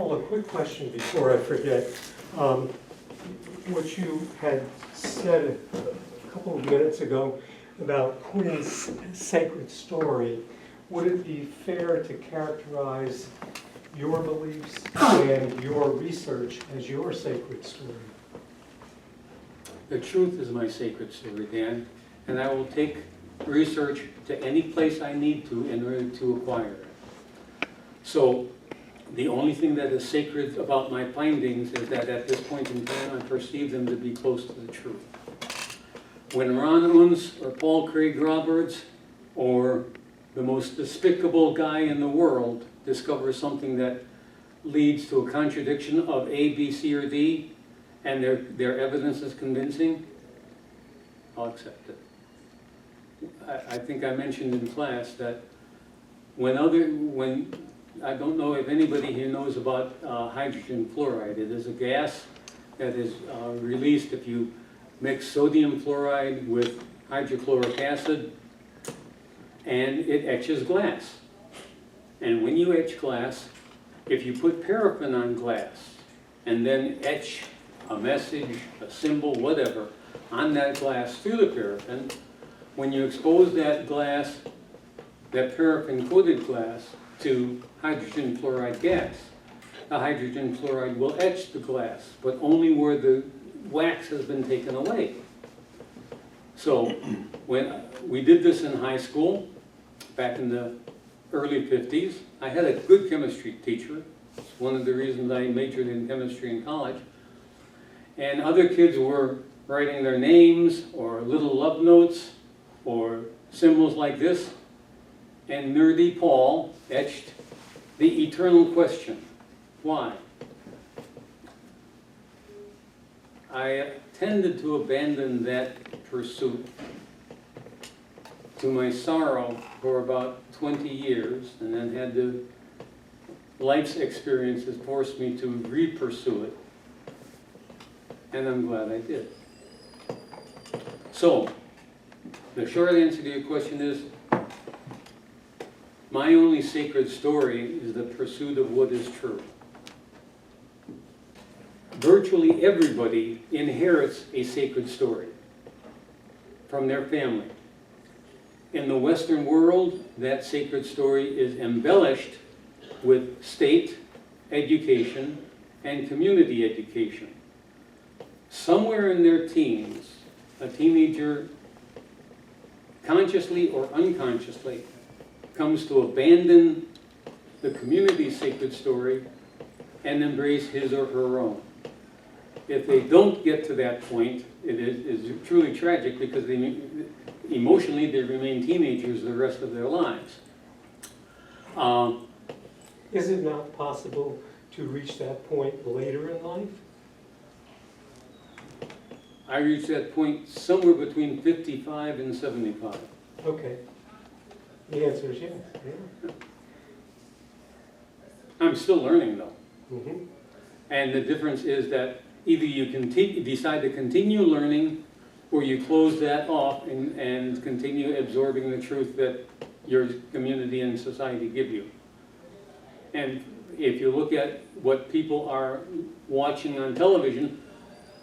Paul, a quick question before I forget. What you had said a couple of minutes ago about Quinn's sacred story, would it be fair to characterize your beliefs and your research as your sacred story? The truth is my sacred story, Dan, and I will take research to any place I need to in order to acquire it. So the only thing that is sacred about my findings is that at this point in time I perceive them to be close to the truth. When Ron Unz or Paul Craig Roberts or the most despicable guy in the world discovers something that leads to a contradiction of A, B, C, or D, and their evidence is convincing, I'll accept it. I think I mentioned in class that when I don't know if anybody here knows about hydrogen fluoride. It is a gas that is released if you mix sodium fluoride with hydrochloric acid, and it etches glass. And when you etch glass, if you put paraffin on glass and then etch a message, a symbol, whatever, on that glass through the paraffin, when you expose that glass, that paraffin-coated glass, to hydrogen fluoride gas, the hydrogen fluoride will etch the glass, but only where the wax has been taken away. So when we did this in high school, back in the early 50s, I had a good chemistry teacher. It's one of the reasons I majored in chemistry in college. And other kids were writing their names or little love notes or symbols like this. And nerdy Paul etched the eternal question, why? I tended to abandon that pursuit to my sorrow for about 20 years, and then had the life's experiences force me to re-pursue it, and I'm glad I did. So, the short answer to your question is, my only sacred story is the pursuit of what is true. Virtually everybody inherits a sacred story from their family. In the Western world, that sacred story is embellished with state education and community education. Somewhere in their teens, a teenager, consciously or unconsciously, comes to abandon the community's sacred story and embrace his or her own. If they don't get to that point, it is truly tragic, because emotionally they remain teenagers the rest of their lives. Is it not possible to reach that point later in life? I reached that point somewhere between 55 and 75. Okay. The answer is yes. Yeah. I'm still learning though. Mm-hmm. And the difference is that either you decide to continue learning, or you close that off and continue absorbing the truth that your community and society give you. And if you look at what people are watching on television,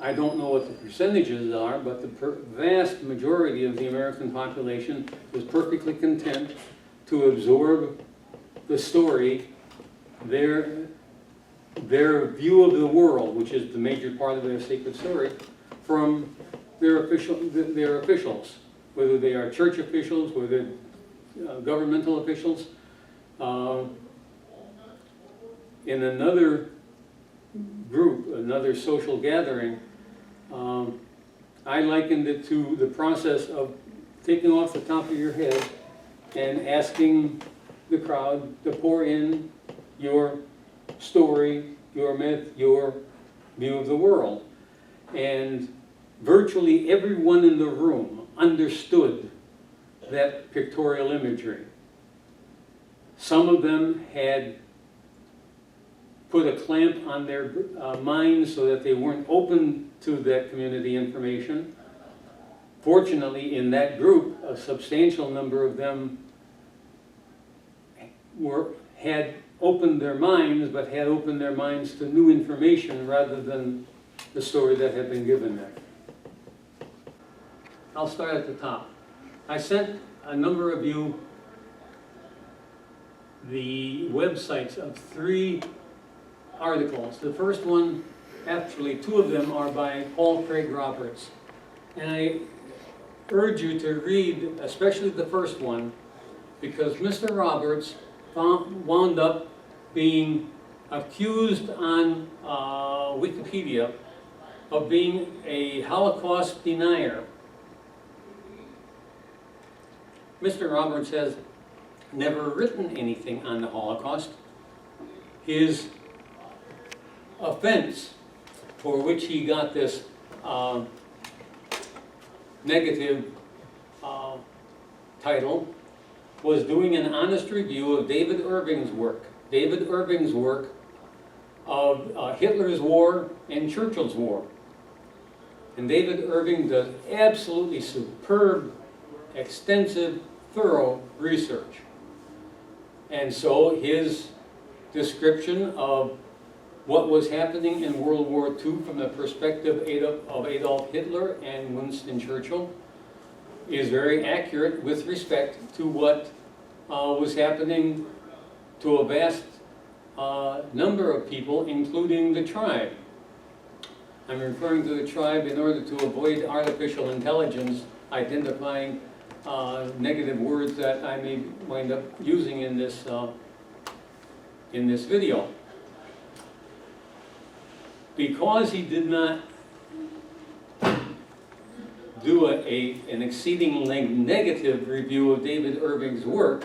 I don't know what the percentages are, but the vast majority of the American population is perfectly content to absorb the story, their view of the world, which is the major part of their sacred story, from their officials, whether they are church officials, whether governmental officials. In another group, another social gathering, I likened it to the process of taking off the top of your head and asking the crowd to pour in your story, your myth, your view of the world. And virtually everyone in the room understood that pictorial imagery. Some of them had put a clamp on their minds so that they weren't open to that community information. Fortunately, in that group, a substantial number of them had opened their minds, but had opened their minds to new information rather than the story that had been given them. I'll start at the top. I sent a number of you the websites of 3 articles. The first one, actually 2 of them, are by Paul Craig Roberts. And I urge you to read especially the first one, because Mr. Roberts wound up being accused on Wikipedia of being a Holocaust denier. Mr. Roberts has never written anything on the Holocaust. His offense, for which he got this negative title, was doing an honest review of David Irving's work. David Irving's work of Hitler's war and Churchill's war. And David Irving does absolutely superb, extensive, thorough research. And so his description of what was happening in World War II from the perspective of Adolf Hitler and Winston Churchill is very accurate with respect to what was happening to a vast number of people, including the tribe. I'm referring to the tribe in order to avoid artificial intelligence identifying negative words that I may wind up using in this video. Because he did not do an exceedingly negative review of David Irving's work,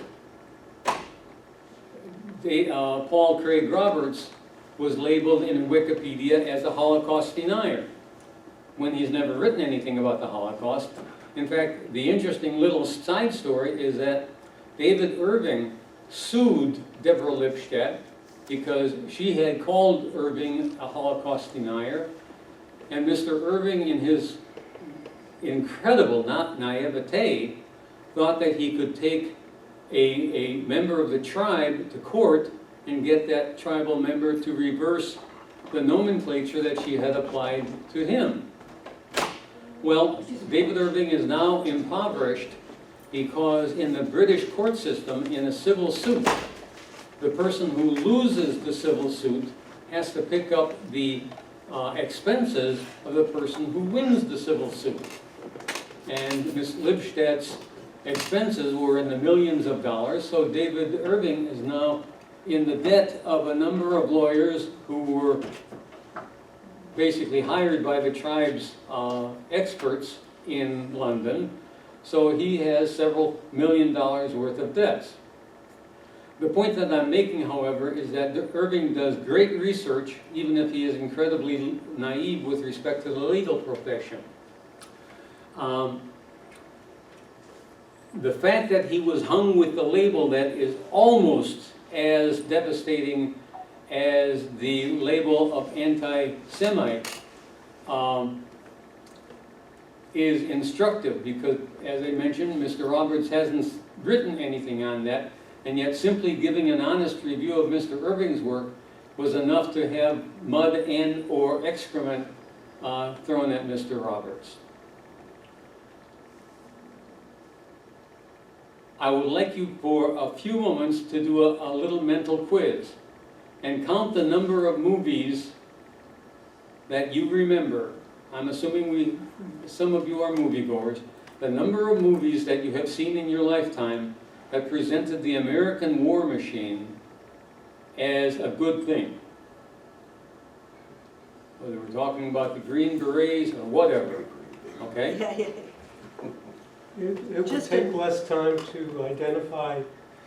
Paul Craig Roberts was labeled in Wikipedia as a Holocaust denier, when he's never written anything about the Holocaust. In fact, the interesting little side story is that David Irving sued Deborah Lipstadt because she had called Irving a Holocaust denier, and Mr. Irving, in his incredible naivete, thought that he could take a member of the tribe to court and get that tribal member to reverse the nomenclature that she had applied to him. Well, David Irving is now impoverished because in the British court system, in a civil suit, the person who loses the civil suit has to pick up the expenses of the person who wins the civil suit. And Ms. Lipstadt's expenses were in the millions of dollars, so David Irving is now in the debt of a number of lawyers who were basically hired by the tribe's experts in London. So he has several $1 million worth of debts. The point that I'm making, however, is that Irving does great research, even if he is incredibly naive with respect to the legal profession. The fact that he was hung with the label that is almost as devastating as the label of anti-Semite is instructive, because, as I mentioned, Mr. Roberts hasn't written anything on that, and yet simply giving an honest review of Mr. Irving's work was enough to have mud and or excrement thrown at Mr. Roberts. I would like you for a few moments to do a little mental quiz and count the number of movies that you remember. I'm assuming some of you are moviegoers. The number of movies that you have seen in your lifetime that presented the American war machine as a good thing. Whether we're talking about the Green Berets or whatever, okay? Yeah. It would take less time to identify.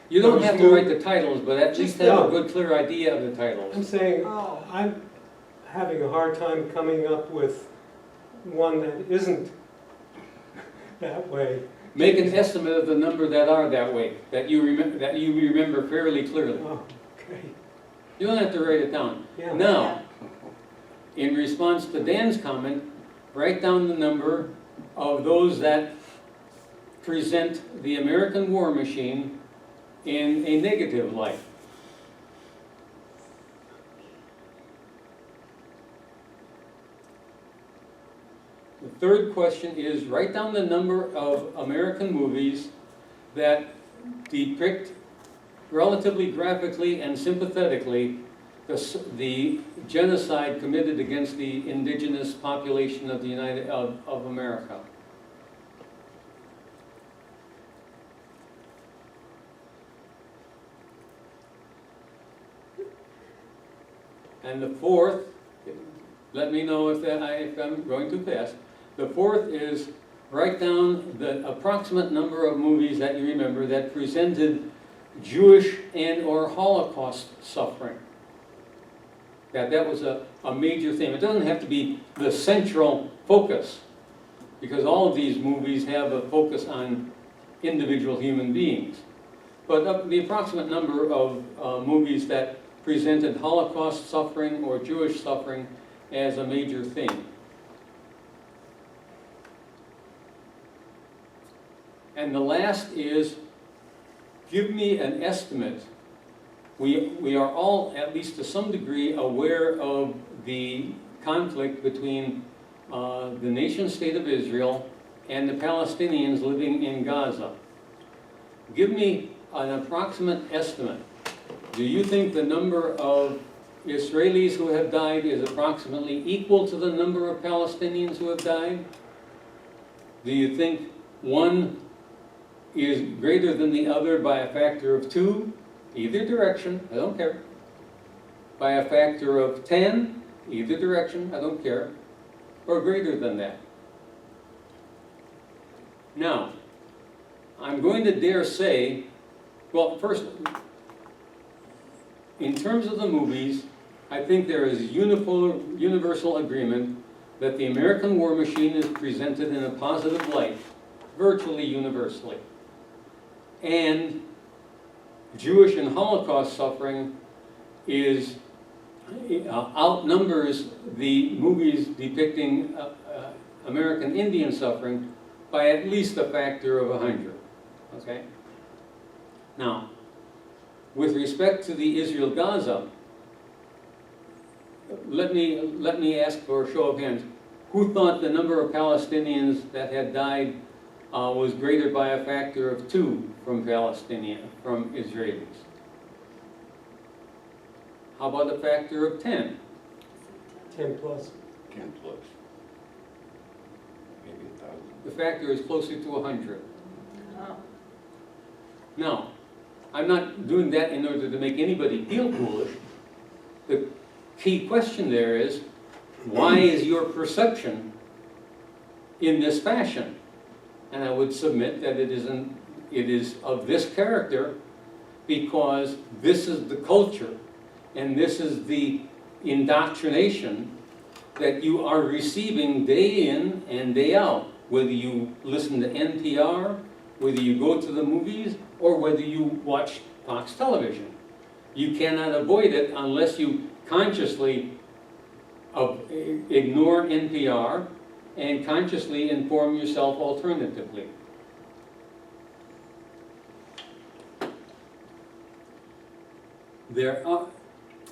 You don't have to write the titles, but at least have a good, clear idea of the titles. I'm saying, I'm having a hard time coming up with one that isn't that way. Make an estimate of the number that are that way, that you remember fairly clearly. Oh, okay. You don't have to write it down. Yeah. Now, in response to Dan's comment, write down the number of those that present the American war machine in a negative light. The third question is, write down the number of American movies that depict relatively graphically and sympathetically the genocide committed against the indigenous population of the of America. And the fourth, let me know if I'm going too fast. The fourth is, write down the approximate number of movies that you remember that presented Jewish and or Holocaust suffering. That was a major theme. It doesn't have to be the central focus, because all of these movies have a focus on individual human beings. But the approximate number of movies that presented Holocaust suffering or Jewish suffering as a major theme. And the last is, give me an estimate. We are all, at least to some degree, aware of the conflict between the nation-state of Israel and the Palestinians living in Gaza. Give me an approximate estimate. Do you think the number of Israelis who have died is approximately equal to the number of Palestinians who have died? Do you think one is greater than the other by a factor of 2? Either direction, I don't care. By a factor of 10, either direction, I don't care. Or greater than that. Now, I'm going to dare say, well, first, in terms of the movies, I think there is universal agreement that the American war machine is presented in a positive light, virtually universally. And Jewish and Holocaust suffering outnumbers the movies depicting American Indian suffering by at least a factor of 100. Okay? Now, with respect to the Israel-Gaza, let me ask for a show of hands. Who thought the number of Palestinians that had died was greater by a factor of 2 from Israelis? How about a factor of 10? 10 plus. 10 plus. Maybe 1,000. The factor is closer to 100. Oh. Now, I'm not doing that in order to make anybody feel foolish. The key question there is, why is your perception in this fashion? And I would submit that it is of this character because this is the culture and this is the indoctrination that you are receiving day in and day out, whether you listen to NPR, whether you go to the movies, or whether you watch Fox television. You cannot avoid it unless you consciously ignore NPR and consciously inform yourself alternatively.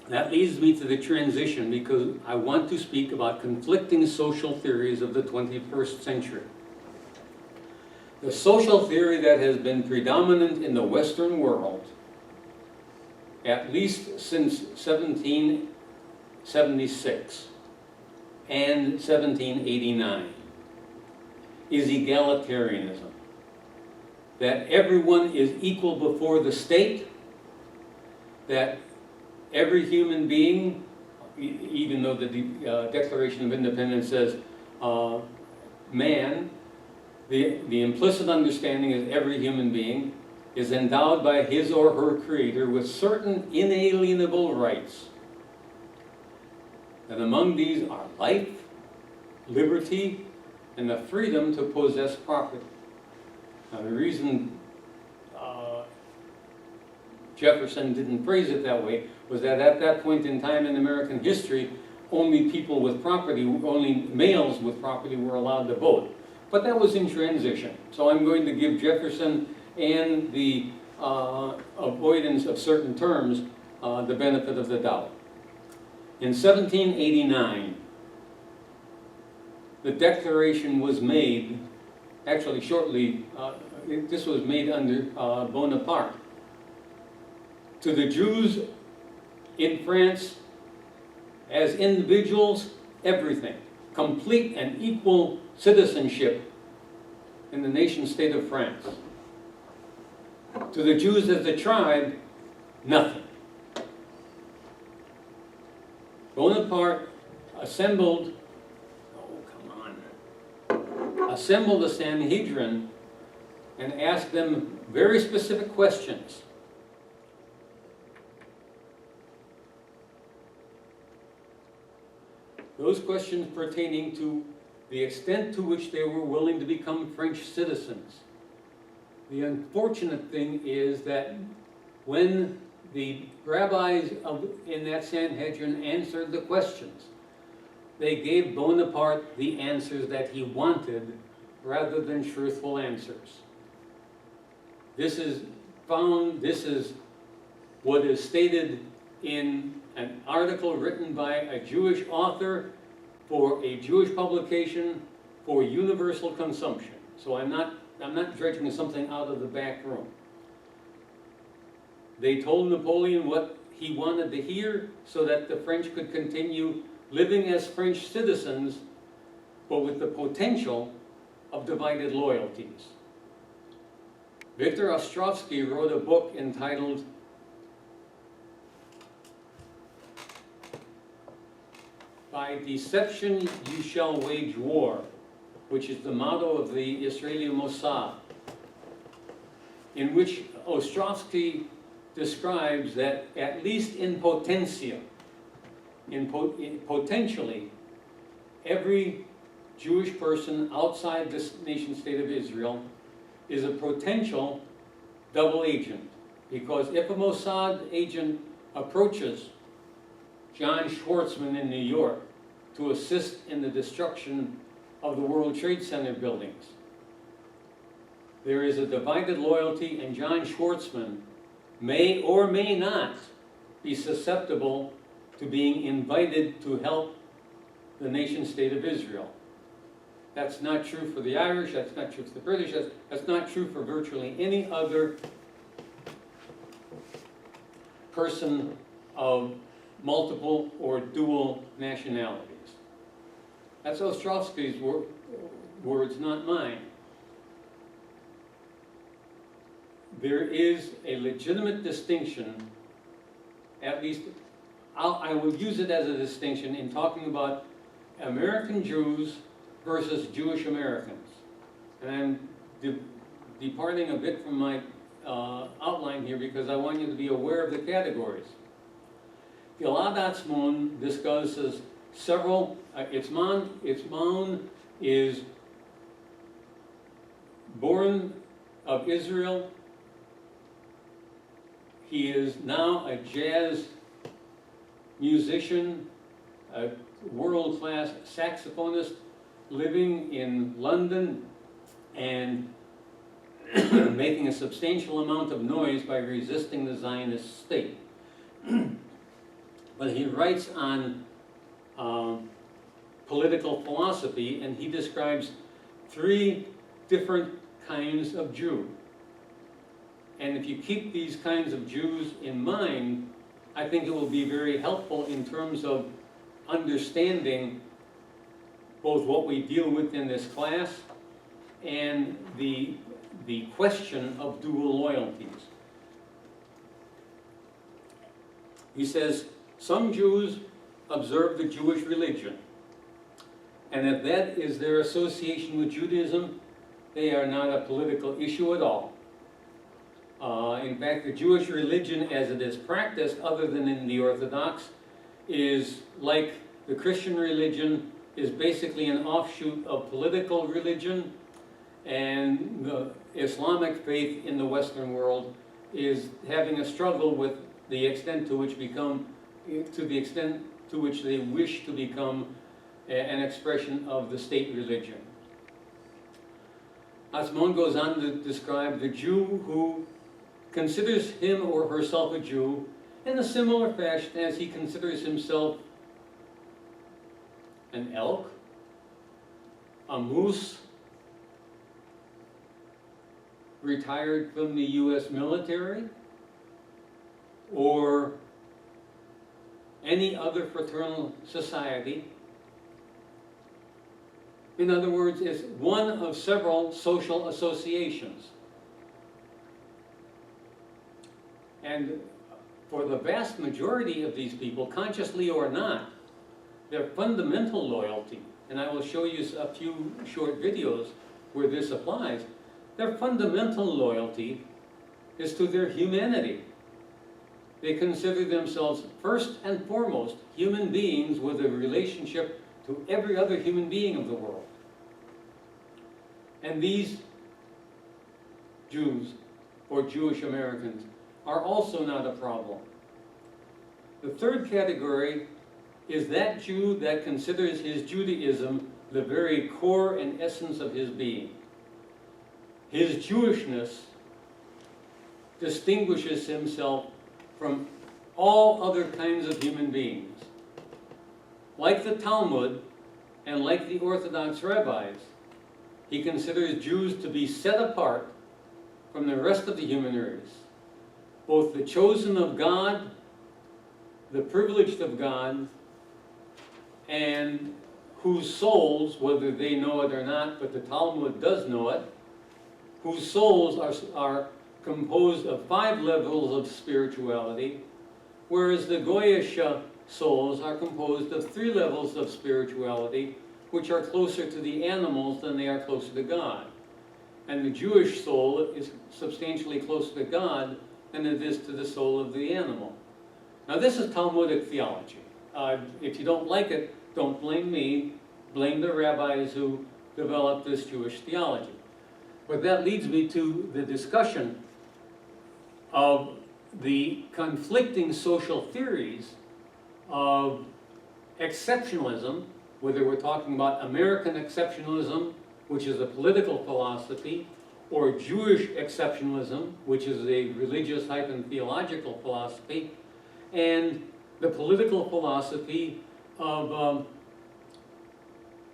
That leads me to the transition, because I want to speak about conflicting social theories of the 21st century. The social theory that has been predominant in the Western world, at least since 1776 and 1789, is egalitarianism. That everyone is equal before the state, that every human being, even though the Declaration of Independence says man, the implicit understanding is every human being is endowed by his or her creator with certain inalienable rights. And among these are life, liberty, and the freedom to possess property. Now the reason Jefferson didn't phrase it that way was that at that point in time in American history, only people with property, only males with property were allowed to vote. But that was in transition. So I'm going to give Jefferson and the avoidance of certain terms the benefit of the doubt. In 1789, the declaration was made, actually shortly, this was made under Bonaparte. To the Jews in France, as individuals, everything. Complete and equal citizenship in the nation-state of France. To the Jews as a tribe, nothing. Bonaparte assembled a Sanhedrin and asked them very specific questions. Those questions pertaining to the extent to which they were willing to become French citizens. The unfortunate thing is that when the rabbis in that Sanhedrin answered the questions, they gave Bonaparte the answers that he wanted rather than truthful answers. This is what is stated in an article written by a Jewish author for a Jewish publication for universal consumption. So I'm not dredging something out of the back room. They told Napoleon what he wanted to hear so that the French could continue living as French citizens, but with the potential of divided loyalties. Victor Ostrovsky wrote a book entitled "By Deception You Shall Wage War," which is the motto of the Israeli Mossad, in which Ostrovsky describes that at least in potentia, potentially, every Jewish person outside this nation-state of Israel is a potential double agent. Because if a Mossad agent approaches John Schwartzman in New York to assist in the destruction of the World Trade Center buildings, there is a divided loyalty, and John Schwartzman may or may not be susceptible to being invited to help the nation-state of Israel. That's not true for the Irish, that's not true for the British, that's not true for virtually any other person of multiple or dual nationalities. That's Ostrovsky's words, not mine. There is a legitimate distinction, at least I would use it as a distinction in talking about American Jews versus Jewish Americans. And I'm departing a bit from my outline here because I want you to be aware of the categories. Gilad Atzmon discusses several, Atzmon is born of Israel. He is now a jazz musician, a world-class saxophonist living in London and making a substantial amount of noise by resisting the Zionist state. But he writes on political philosophy, and he describes three different kinds of Jew. And if you keep these kinds of Jews in mind, I think it will be very helpful in terms of understanding both what we deal with in this class and the question of dual loyalties. He says, some Jews observe the Jewish religion, and if that is their association with Judaism, they are not a political issue at all. In fact, the Jewish religion as it is practiced, other than in the Orthodox, is like the Christian religion, is basically an offshoot of political religion, and the Islamic faith in the Western world is having a struggle with the extent to which they wish to become an expression of the state religion. Atzmon goes on to describe the Jew who considers him or herself a Jew in a similar fashion as he considers himself an elk, a moose retired from the US military, or any other fraternal society. In other words, it's one of several social associations. And for the vast majority of these people, consciously or not, their fundamental loyalty, and I will show you a few short videos where this applies, their fundamental loyalty is to their humanity. They consider themselves first and foremost human beings with a relationship to every other human being of the world. And these Jews, or Jewish Americans, are also not a problem. The third category is that Jew that considers his Judaism the very core and essence of his being. His Jewishness distinguishes himself from all other kinds of human beings. Like the Talmud and like the Orthodox rabbis, he considers Jews to be set apart from the rest of the human race, both the chosen of God, the privileged of God, and whose souls, whether they know it or not, but the Talmud does know it, whose souls are composed of 5 levels of spirituality, whereas the Goyish souls are composed of 3 levels of spirituality, which are closer to the animals than they are closer to God. And the Jewish soul is substantially closer to God than it is to the soul of the animal. Now this is Talmudic theology. If you don't like it, don't blame me, blame the rabbis who developed this Jewish theology. But that leads me to the discussion of the conflicting social theories of exceptionalism, whether we're talking about American exceptionalism, which is a political philosophy, or Jewish exceptionalism, which is a religious-theological philosophy, and the political philosophy of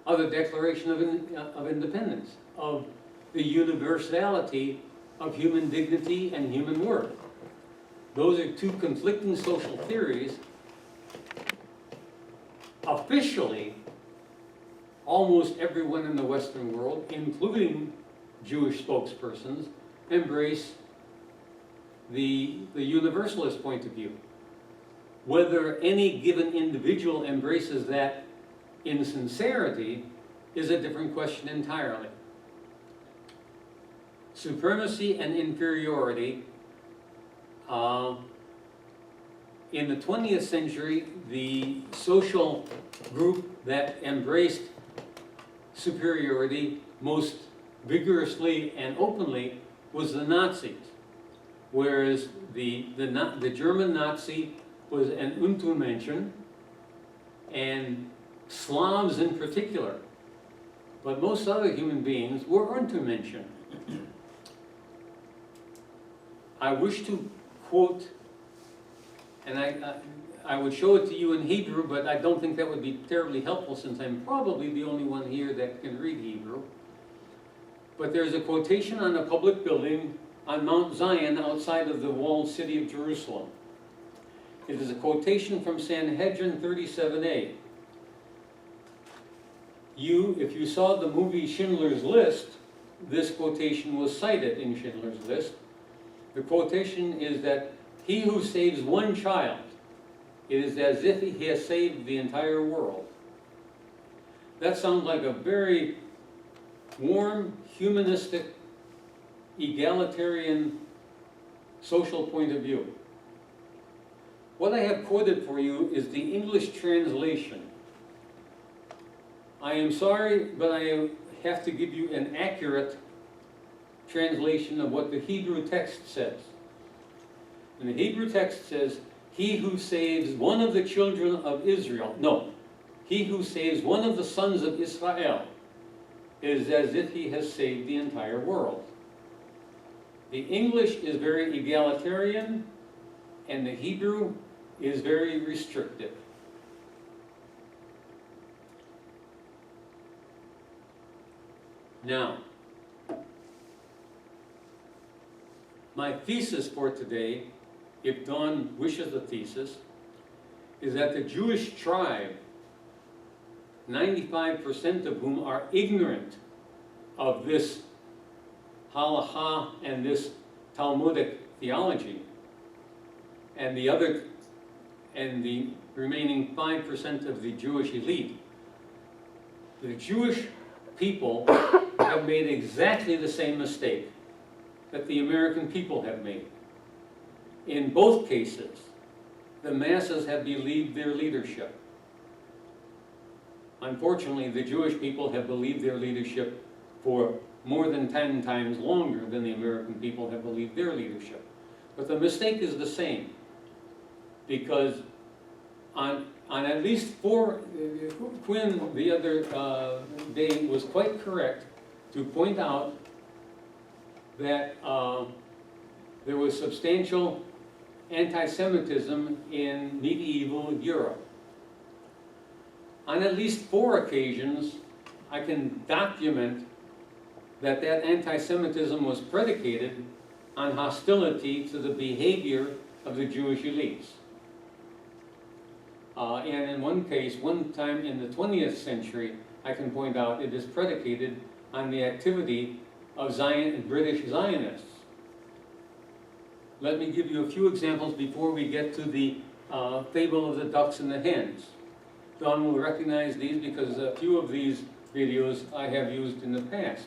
the Declaration of Independence, of the universality of human dignity and human worth. Those are 2 conflicting social theories. Officially, almost everyone in the Western world, including Jewish spokespersons, embrace the universalist point of view. Whether any given individual embraces that in sincerity is a different question entirely. Supremacy and inferiority. In the 20th century, the social group that embraced superiority most vigorously and openly was the Nazis, whereas the German Nazi was an Untermenschen, and Slavs in particular, but most other human beings were Untermenschen. I wish to quote, and I would show it to you in Hebrew, but I don't think that would be terribly helpful since I'm probably the only one here that can read Hebrew. But there's a quotation on a public building on Mount Zion outside of the walled city of Jerusalem. It is a quotation from Sanhedrin 37a. If you saw the movie Schindler's List, this quotation was cited in Schindler's List. The quotation is that he who saves one child, it is as if he has saved the entire world. That sounds like a very warm, humanistic, egalitarian social point of view. What I have quoted for you is the English translation. I am sorry, but I have to give you an accurate translation of what the Hebrew text says. And the Hebrew text says, he who saves one of the children of Israel, no, he who saves one of the sons of Israel is as if he has saved the entire world. The English is very egalitarian, and the Hebrew is very restrictive. Now, my thesis for today, if Dawn wishes a thesis, is that the Jewish tribe, 95% of whom are ignorant of this halacha and this Talmudic theology, and the remaining 5% of the Jewish elite, the Jewish people have made exactly the same mistake that the American people have made. In both cases, the masses have believed their leadership. Unfortunately, the Jewish people have believed their leadership for more than 10 times longer than the American people have believed their leadership. But the mistake is the same, because on at least 4, Quinn the other day was quite correct to point out that there was substantial anti-Semitism in medieval Europe. On at least 4 occasions, I can document that anti-Semitism was predicated on hostility to the behavior of the Jewish elites. And in one case, one time in the 20th century, I can point out it is predicated on the activity of British Zionists. Let me give you a few examples before we get to the fable of the ducks and the hens. Dawn will recognize these because a few of these videos I have used in the past.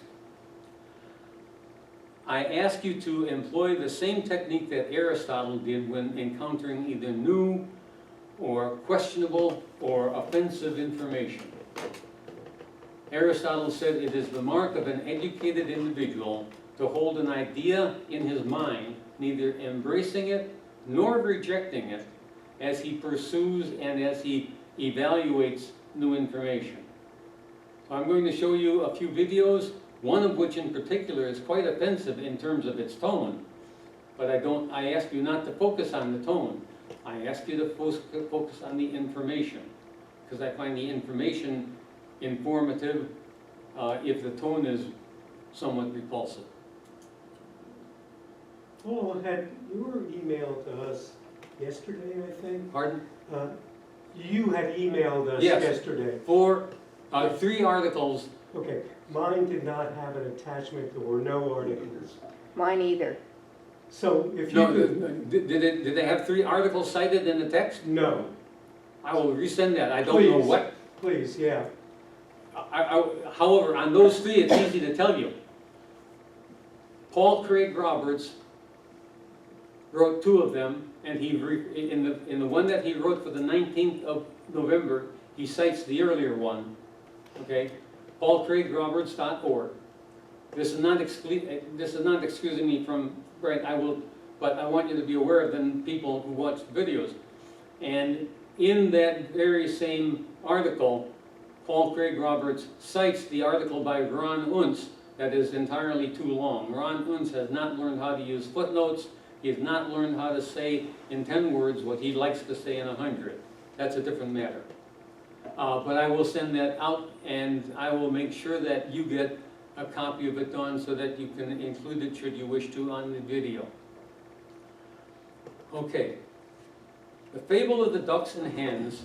I ask you to employ the same technique that Aristotle did when encountering either new or questionable or offensive information. Aristotle said it is the mark of an educated individual to hold an idea in his mind, neither embracing it nor rejecting it, as he pursues and as he evaluates new information. So I'm going to show you a few videos, one of which in particular is quite offensive in terms of its tone, but I ask you not to focus on the tone. I ask you to focus on the information, because I find the information informative if the tone is somewhat repulsive. Paul, you were emailed to us yesterday, I think? Pardon? You had emailed us Yes. yesterday. 3 articles. Okay, mine did not have an attachment. There were no articles. Mine either. So if you No, could... did they have 3 articles cited in the text? No. I will resend that. I don't know Please. what. Please, yeah. However, on those 3, it's easy to tell you. Paul Craig Roberts wrote 2 of them, and in the one that he wrote for the 19th of November, he cites the earlier one. Okay, paulcraigroberts.org. This is not excusing me from right. But I want you to be aware of the people who watch the videos. And in that very same article, Paul Craig Roberts cites the article by Ron Unz that is entirely too long. Ron Unz has not learned how to use footnotes. He has not learned how to say in 10 words what he likes to say in 100. That's a different matter. But I will send that out, and I will make sure that you get a copy of it, Dawn, so that you can include it, should you wish to, on the video. Okay. The fable of the ducks and hens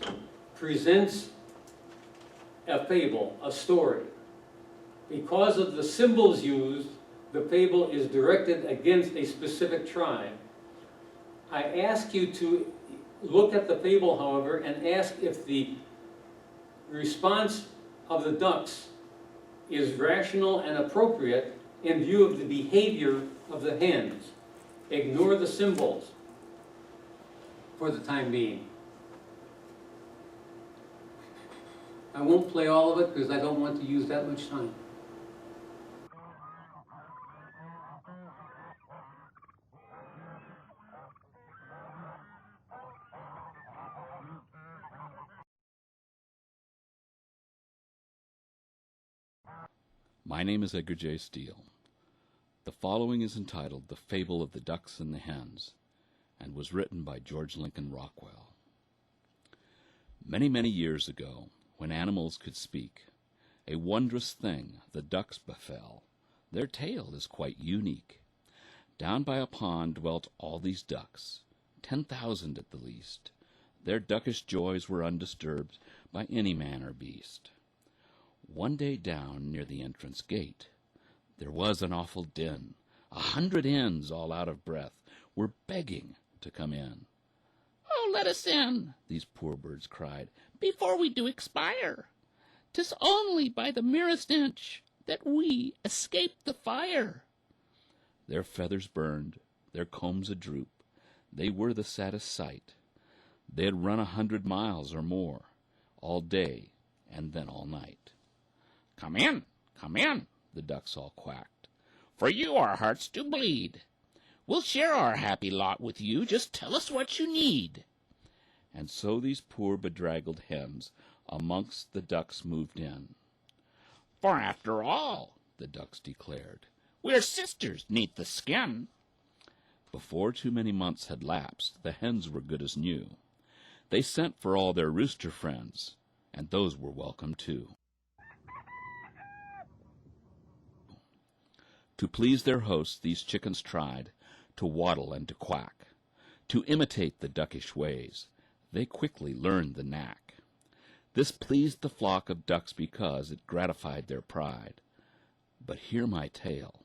presents a fable, a story. Because of the symbols used, the fable is directed against a specific tribe. I ask you to look at the fable, however, and ask if the response of the ducks is rational and appropriate in view of the behavior of the hens. Ignore the symbols for the time being. I won't play all of it because I don't want to use that much time. My name is Edgar J. Steele. The following is entitled The Fable of the Ducks and the Hens, and was written by George Lincoln Rockwell. Many, many years ago, when animals could speak, A wondrous thing the ducks befell. Their tale is quite unique. Down by a pond dwelt all these ducks, 10,000 at the least. Their duckish joys were undisturbed by any man or beast. One day down near the entrance gate, there was an awful din. 100 hens, all out of breath, were begging to come in. "Oh, let us in," these poor birds cried, "before we do expire. 'Tis only by the merest inch that we escape the fire." Their feathers burned, their combs a-droop. They were the saddest sight. They had run 100 miles or more, all day and then all night. Come in, the ducks all quacked, "for you our hearts do bleed. We'll share our happy lot with you, just tell us what you need." And so these poor bedraggled hens amongst the ducks moved in. "For after all," the ducks declared, "we're sisters 'neath the skin." Before too many months had lapsed, the hens were good as new. They sent for all their rooster friends, and those were welcome too. To please their hosts, these chickens tried to waddle and to quack. To imitate the duckish ways, they quickly learned the knack. This pleased the flock of ducks because it gratified their pride. But hear my tale,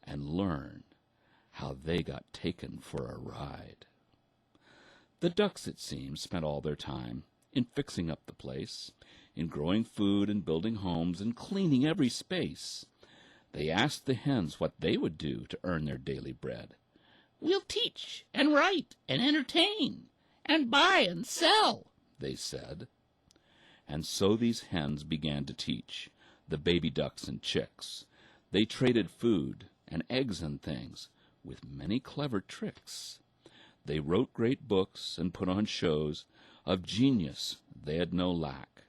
and learn how they got taken for a ride. The ducks, it seems, spent all their time in fixing up the place, in growing food and building homes and cleaning every space. They asked the hens what they would do to earn their daily bread. "We'll teach and write and entertain and buy and sell," they said. And so these hens began to teach the baby ducks and chicks. They traded food and eggs and things with many clever tricks. They wrote great books and put on shows. Of genius they had no lack.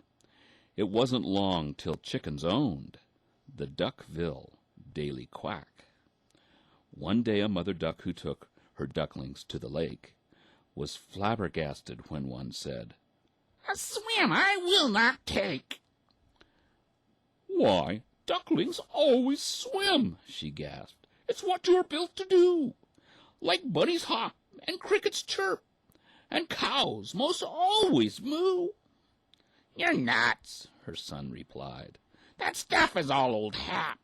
It wasn't long till chickens owned the Duckville daily quack. One day a mother duck who took her ducklings to the lake was flabbergasted when one said, "A swim I will not take." "Why, ducklings always swim," she gasped. "It's what you're built to do. Like bunnies hop and crickets chirp, and cows most always moo." "You're nuts," her son replied. "That stuff is all old hat.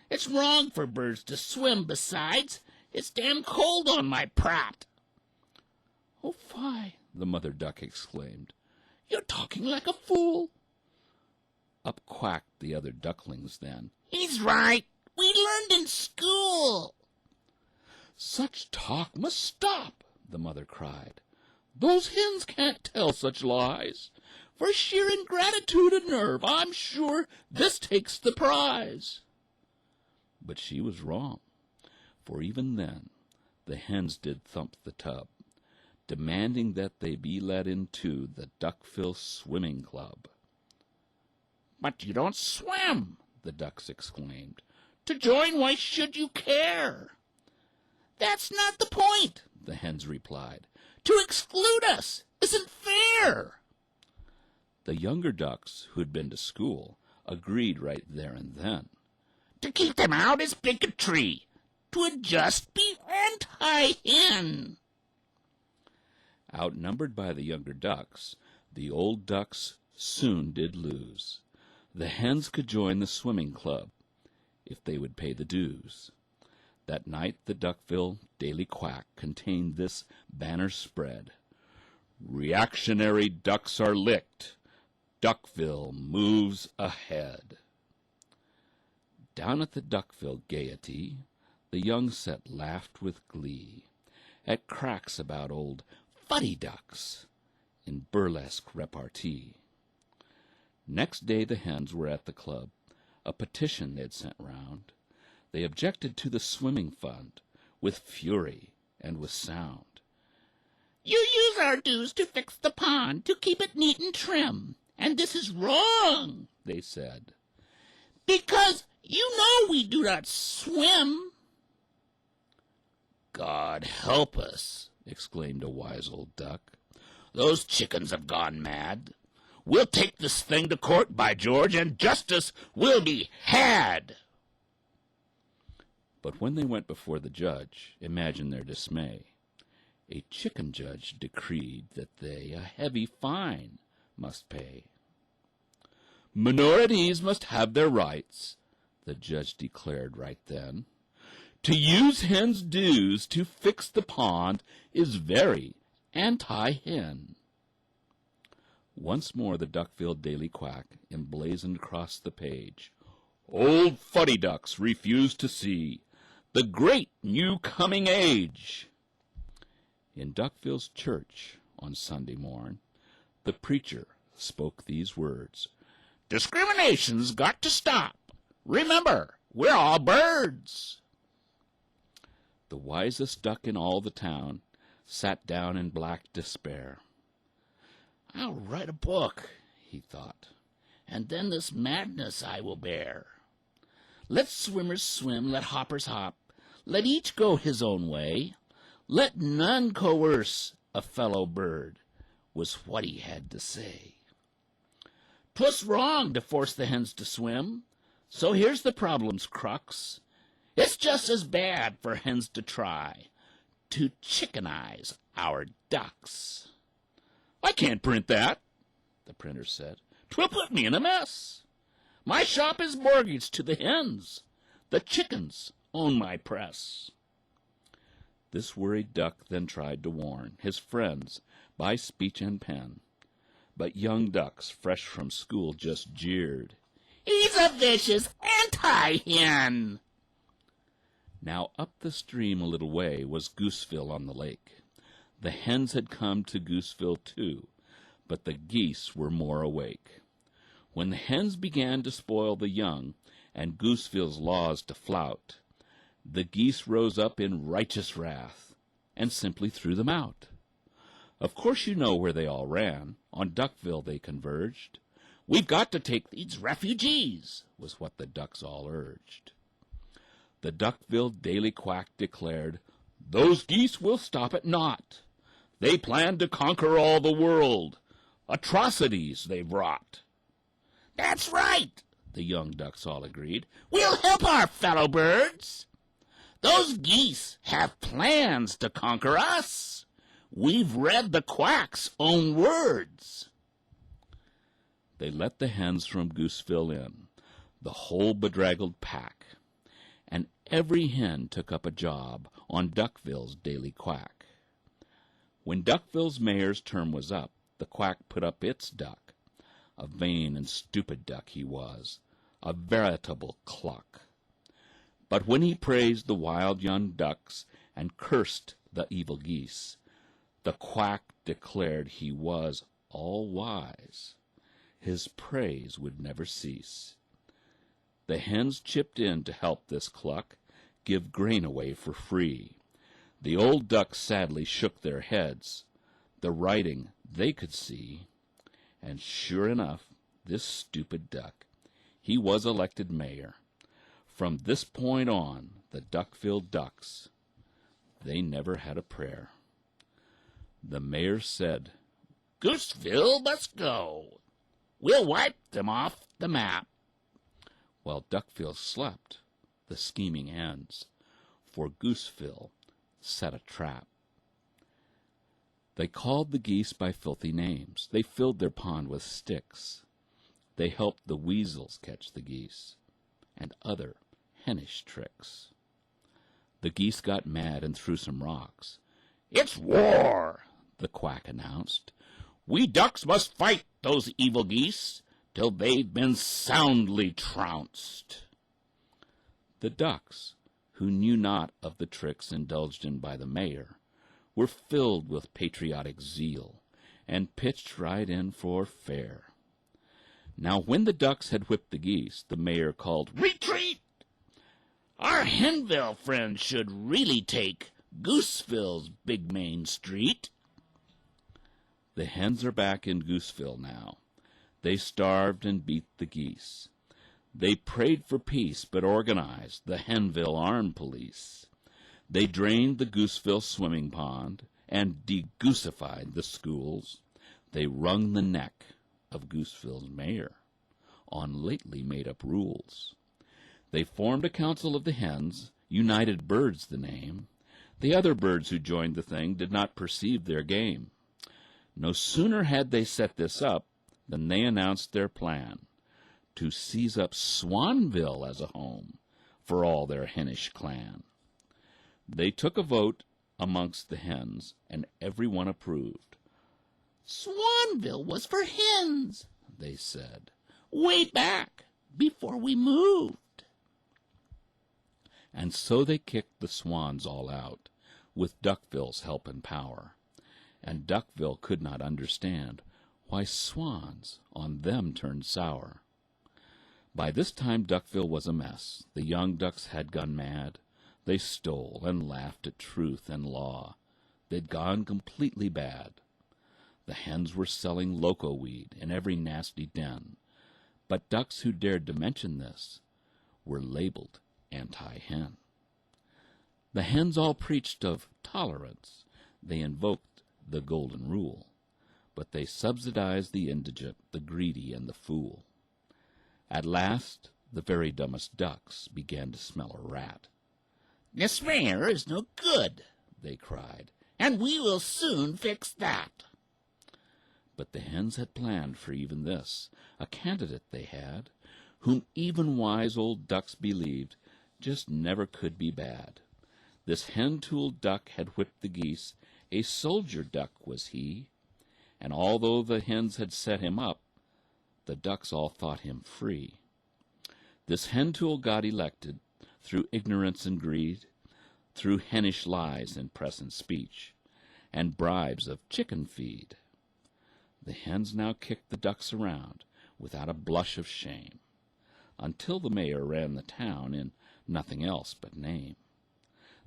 It's wrong for birds to swim. Besides, it's damn cold on my prat." "Oh, fie!" the mother duck exclaimed. "You're talking like a fool." Up quacked the other ducklings then. "He's right. We learned in school." "Such talk must stop," the mother cried. "Those hens can't tell such lies. For sheer ingratitude and nerve, I'm sure this takes the prize." But she was wrong, for even then the hens did thump the tub, demanding that they be let into the Duckville Swimming Club. "But you don't swim," the ducks exclaimed. "To join, why should you care?" "That's not the point," the hens replied. "To exclude us isn't fair." The younger ducks, who'd been to school, agreed right there and then. "To keep them out is bigotry. 'Twould just be anti-hen." Outnumbered by the younger ducks, the old ducks soon did lose. The hens could join the swimming club if they would pay the dues. That night the Duckville Daily Quack contained this banner spread: "Reactionary ducks are licked. Duckville moves ahead." Down at the Duckville Gaiety, the young set laughed with glee at cracks about old fuddy ducks in burlesque repartee. Next day the hens were at the club. A petition they'd sent round. They objected to the swimming fund with fury and with sound. "You use our dues to fix the pond, to keep it neat and trim, and this is wrong," they said, "because you know we do not swim." "God help us," exclaimed a wise old duck. "Those chickens have gone mad. We'll take this thing to court, by George, and justice will be had. But when they went before the judge, imagine their dismay. A chicken judge decreed that they a heavy fine must pay. Minorities must have their rights, the judge declared right then. To use hens' dues to fix the pond is very anti-hen. Once more the Duckville Daily Quack emblazoned across the page. Old fuddy ducks refuse to see the great new coming age. In Duckville's church on Sunday morn, the preacher spoke these words. Discrimination's got to stop. Remember, we're all birds. The wisest duck in all the town sat down in black despair. I'll write a book, he thought, and then this madness I will bear. Let swimmers swim, let hoppers hop, let each go his own way. Let none coerce a fellow bird, was what he had to say. 'Twas wrong to force the hens to swim, so here's the problem's crux. It's just as bad for hens to try to chickenize our ducks. I can't print that, the printer said. 'Twill put me in a mess. My shop is mortgaged to the hens. The chickens own my press. This worried duck then tried to warn his friends by speech and pen. But young ducks, fresh from school, just jeered. He's a vicious anti-hen. Now up the stream a little way was Gooseville on the lake. The hens had come to Gooseville too, but the geese were more awake. When the hens began to spoil the young and Gooseville's laws to flout, the geese rose up in righteous wrath and simply threw them out. Of course you know where they all ran. On Duckville they converged. We've got to take these refugees, was what the ducks all urged. The Duckville Daily Quack declared, those geese will stop at naught. They plan to conquer all the world. Atrocities they've wrought. That's right, the young ducks all agreed. We'll help our fellow birds. Those geese have plans to conquer us. We've read the quack's own words. They let the hens from Gooseville in, the whole bedraggled pack, and every hen took up a job on Duckville's Daily Quack. When Duckville's mayor's term was up, the quack put up its duck. A vain and stupid duck he was, a veritable cluck. But when he praised the wild young ducks and cursed the evil geese, the quack declared he was all-wise. His praise would never cease. The hens chipped in to help this cluck give grain away for free. The old ducks sadly shook their heads. The writing they could see. And sure enough, this stupid duck, he was elected mayor. From this point on, the Duckville Ducks, they never had a prayer. The mayor said, Gooseville must go. We'll wipe them off the map. While Duckville slept, the scheming hens, for Gooseville set a trap. They called the geese by filthy names. They filled their pond with sticks. They helped the weasels catch the geese, and other hennish tricks. The geese got mad and threw some rocks. It's war, the quack announced. We ducks must fight those evil geese till they've been soundly trounced. The ducks, who knew not of the tricks indulged in by the mayor, were filled with patriotic zeal and pitched right in for fair. Now when the ducks had whipped the geese, the mayor called, Retreat! Our Henville friends should really take Gooseville's big main street. The hens are back in Gooseville now. They starved and beat the geese. They prayed for peace, but organized the Henville Armed Police. They drained the Gooseville swimming pond and de-goosified the schools. They wrung the neck of Gooseville's mayor on lately made-up rules. They formed a council of the hens, United Birds the name. The other birds who joined the thing did not perceive their game. No sooner had they set this up than they announced their plan, to seize up Swanville as a home for all their henish clan. They took a vote amongst the hens, and every one approved. Swanville was for hens, they said, way back before we moved. And so they kicked the swans all out, with Duckville's help and power. And Duckville could not understand why swans on them turned sour. By this time Duckville was a mess. The young ducks had gone mad. They stole and laughed at truth and law. They'd gone completely bad. The hens were selling loco weed in every nasty den, but ducks who dared to mention this were labeled anti-hen. The hens all preached of tolerance. They invoked the golden rule, but they subsidized the indigent, the greedy, and the fool. At last, the very dumbest ducks began to smell a rat. "This mayor is no good," they cried, "and we will soon fix that." But the hens had planned for even this. A candidate they had, whom even wise old ducks believed just never could be bad. This hen-tooled duck had whipped the geese. A soldier duck was he, and although the hens had set him up, the ducks all thought him free. This hen-tool got elected through ignorance and greed, through hennish lies in press and speech, and bribes of chicken feed. The hens now kicked the ducks around without a blush of shame, until the mayor ran the town in nothing else but name.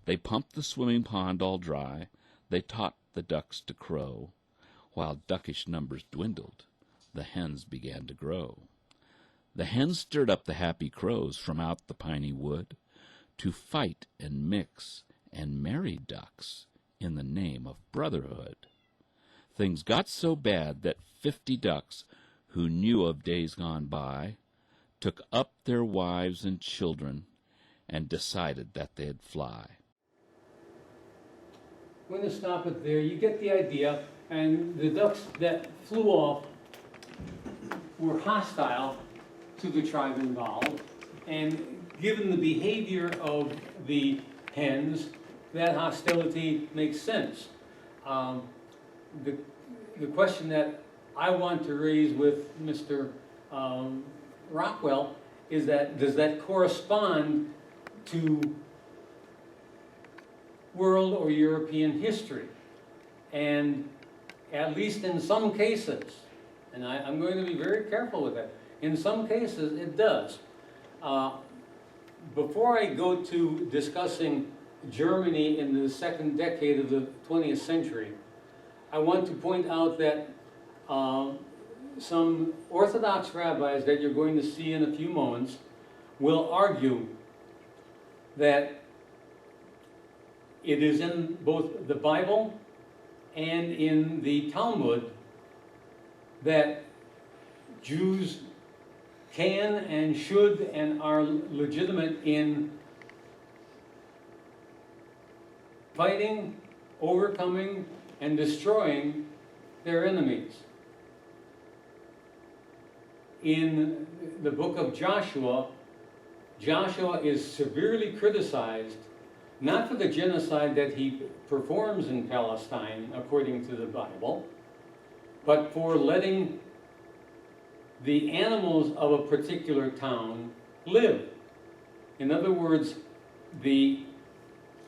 They pumped the swimming pond all dry. They taught the ducks to crow. While duckish numbers dwindled, the hens began to grow. The hens stirred up the happy crows from out the piney wood to fight and mix and marry ducks in the name of brotherhood. Things got so bad that 50 ducks who knew of days gone by took up their wives and children and decided that they'd fly. I'm going to stop it there. You get the idea. And the ducks that flew off were hostile to the tribe involved. And given the behavior of the hens, that hostility makes sense. The question that I want to raise with Mr. Rockwell is that, does that correspond to world or European history? And at least in some cases, and I'm going to be very careful with that, in some cases it does. Before I go to discussing Germany in the second decade of the 20th century, I want to point out that some Orthodox rabbis that you're going to see in a few moments will argue that it is in both the Bible and in the Talmud that Jews can and should and are legitimate in fighting, overcoming, and destroying their enemies. In the book of Joshua, Joshua is severely criticized, not for the genocide that he performs in Palestine, according to the Bible, but for letting the animals of a particular town live. In other words, the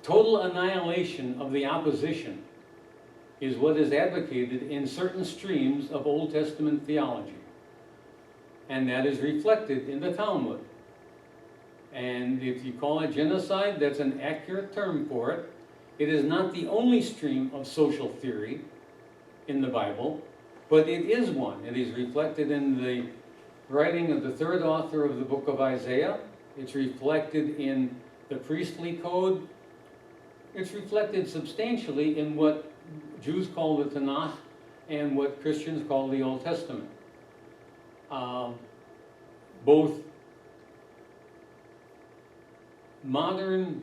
total annihilation of the opposition is what is advocated in certain streams of Old Testament theology. And that is reflected in the Talmud. And if you call it genocide, that's an accurate term for it. It is not the only stream of social theory in the Bible, but it is one. It is reflected in the writing of the third author of the book of Isaiah. It's reflected in the priestly code. It's reflected substantially in what Jews call the Tanakh and what Christians call the Old Testament. both modern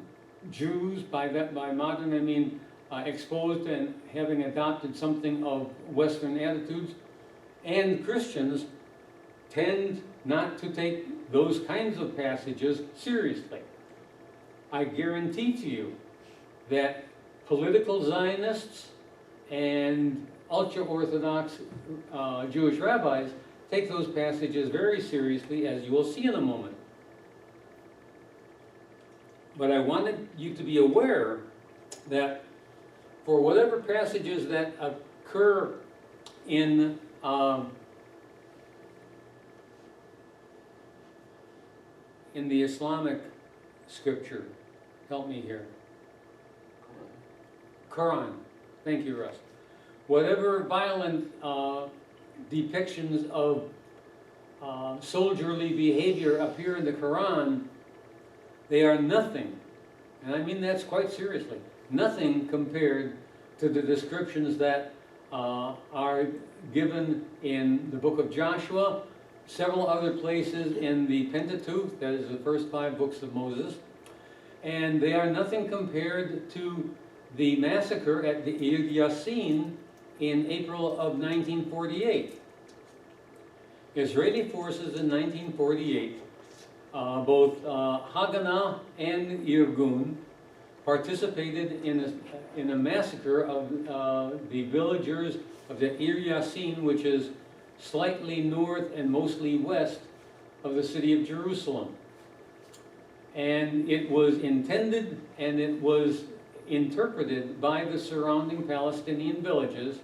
Jews, by modern I mean exposed and having adopted something of Western attitudes, and Christians tend not to take those kinds of passages seriously. I guarantee to you that political Zionists and ultra-Orthodox Jewish rabbis take those passages very seriously, as you will see in a moment. But I wanted you to be aware that for whatever passages that occur in the Islamic scripture, help me here. Quran. Thank you, Russ. Whatever violent depictions of soldierly behavior appear in the Quran, they are nothing, and I mean that's quite seriously, nothing compared to the descriptions that are given in the book of Joshua, several other places in the Pentateuch, that is the first 5 books of Moses, and they are nothing compared to the massacre at the Ir Yassin in April of 1948. Israeli forces in 1948, both Haganah and Irgun, participated in a massacre of the villagers of the Ir Yassin, which is slightly north and mostly west of the city of Jerusalem. And it was intended and it was interpreted by the surrounding Palestinian villages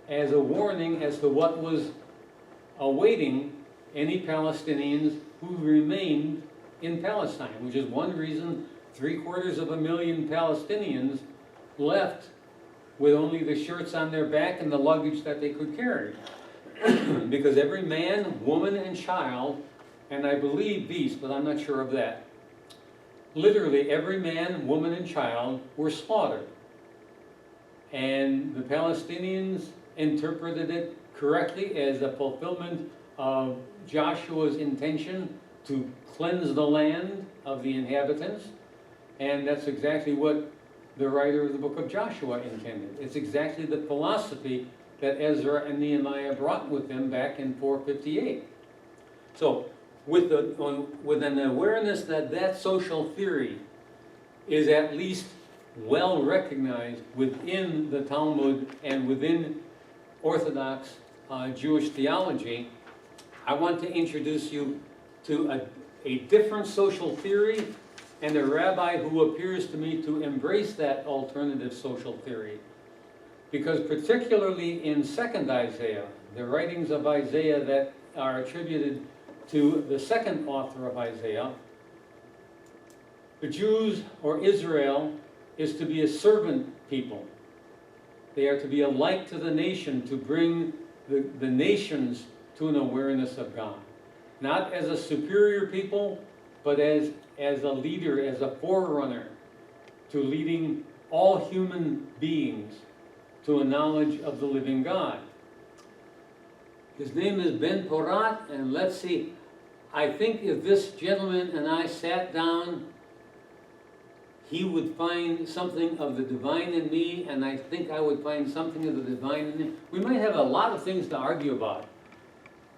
as a warning as to what was awaiting any Palestinians who remained in Palestine, which is one reason 750,000 Palestinians left with only the shirts on their back and the luggage that they could carry. Because every man, woman, and child, and I believe beast, but I'm not sure of that, literally every man, woman, and child were slaughtered. And the Palestinians interpreted it correctly as a fulfillment of Joshua's intention to cleanse the land of the inhabitants. And that's exactly what the writer of the book of Joshua intended. It's exactly the philosophy that Ezra and Nehemiah brought with them back in 458. So, with an awareness that that social theory is at least well recognized within the Talmud and within Orthodox Jewish theology, I want to introduce you to a different social theory and a rabbi who appears to me to embrace that alternative social theory. Because particularly in 2nd Isaiah, the writings of Isaiah that are attributed to the second author of Isaiah, the Jews, or Israel, is to be a servant people. They are to be a light to the nation, to bring the nations to an awareness of God. Not as a superior people, but as a leader, as a forerunner to leading all human beings to a knowledge of the living God. His name is Ben Porat, and let's see, I think if this gentleman and I sat down, he would find something of the divine in me, and I think I would find something of the divine in him. We might have a lot of things to argue about,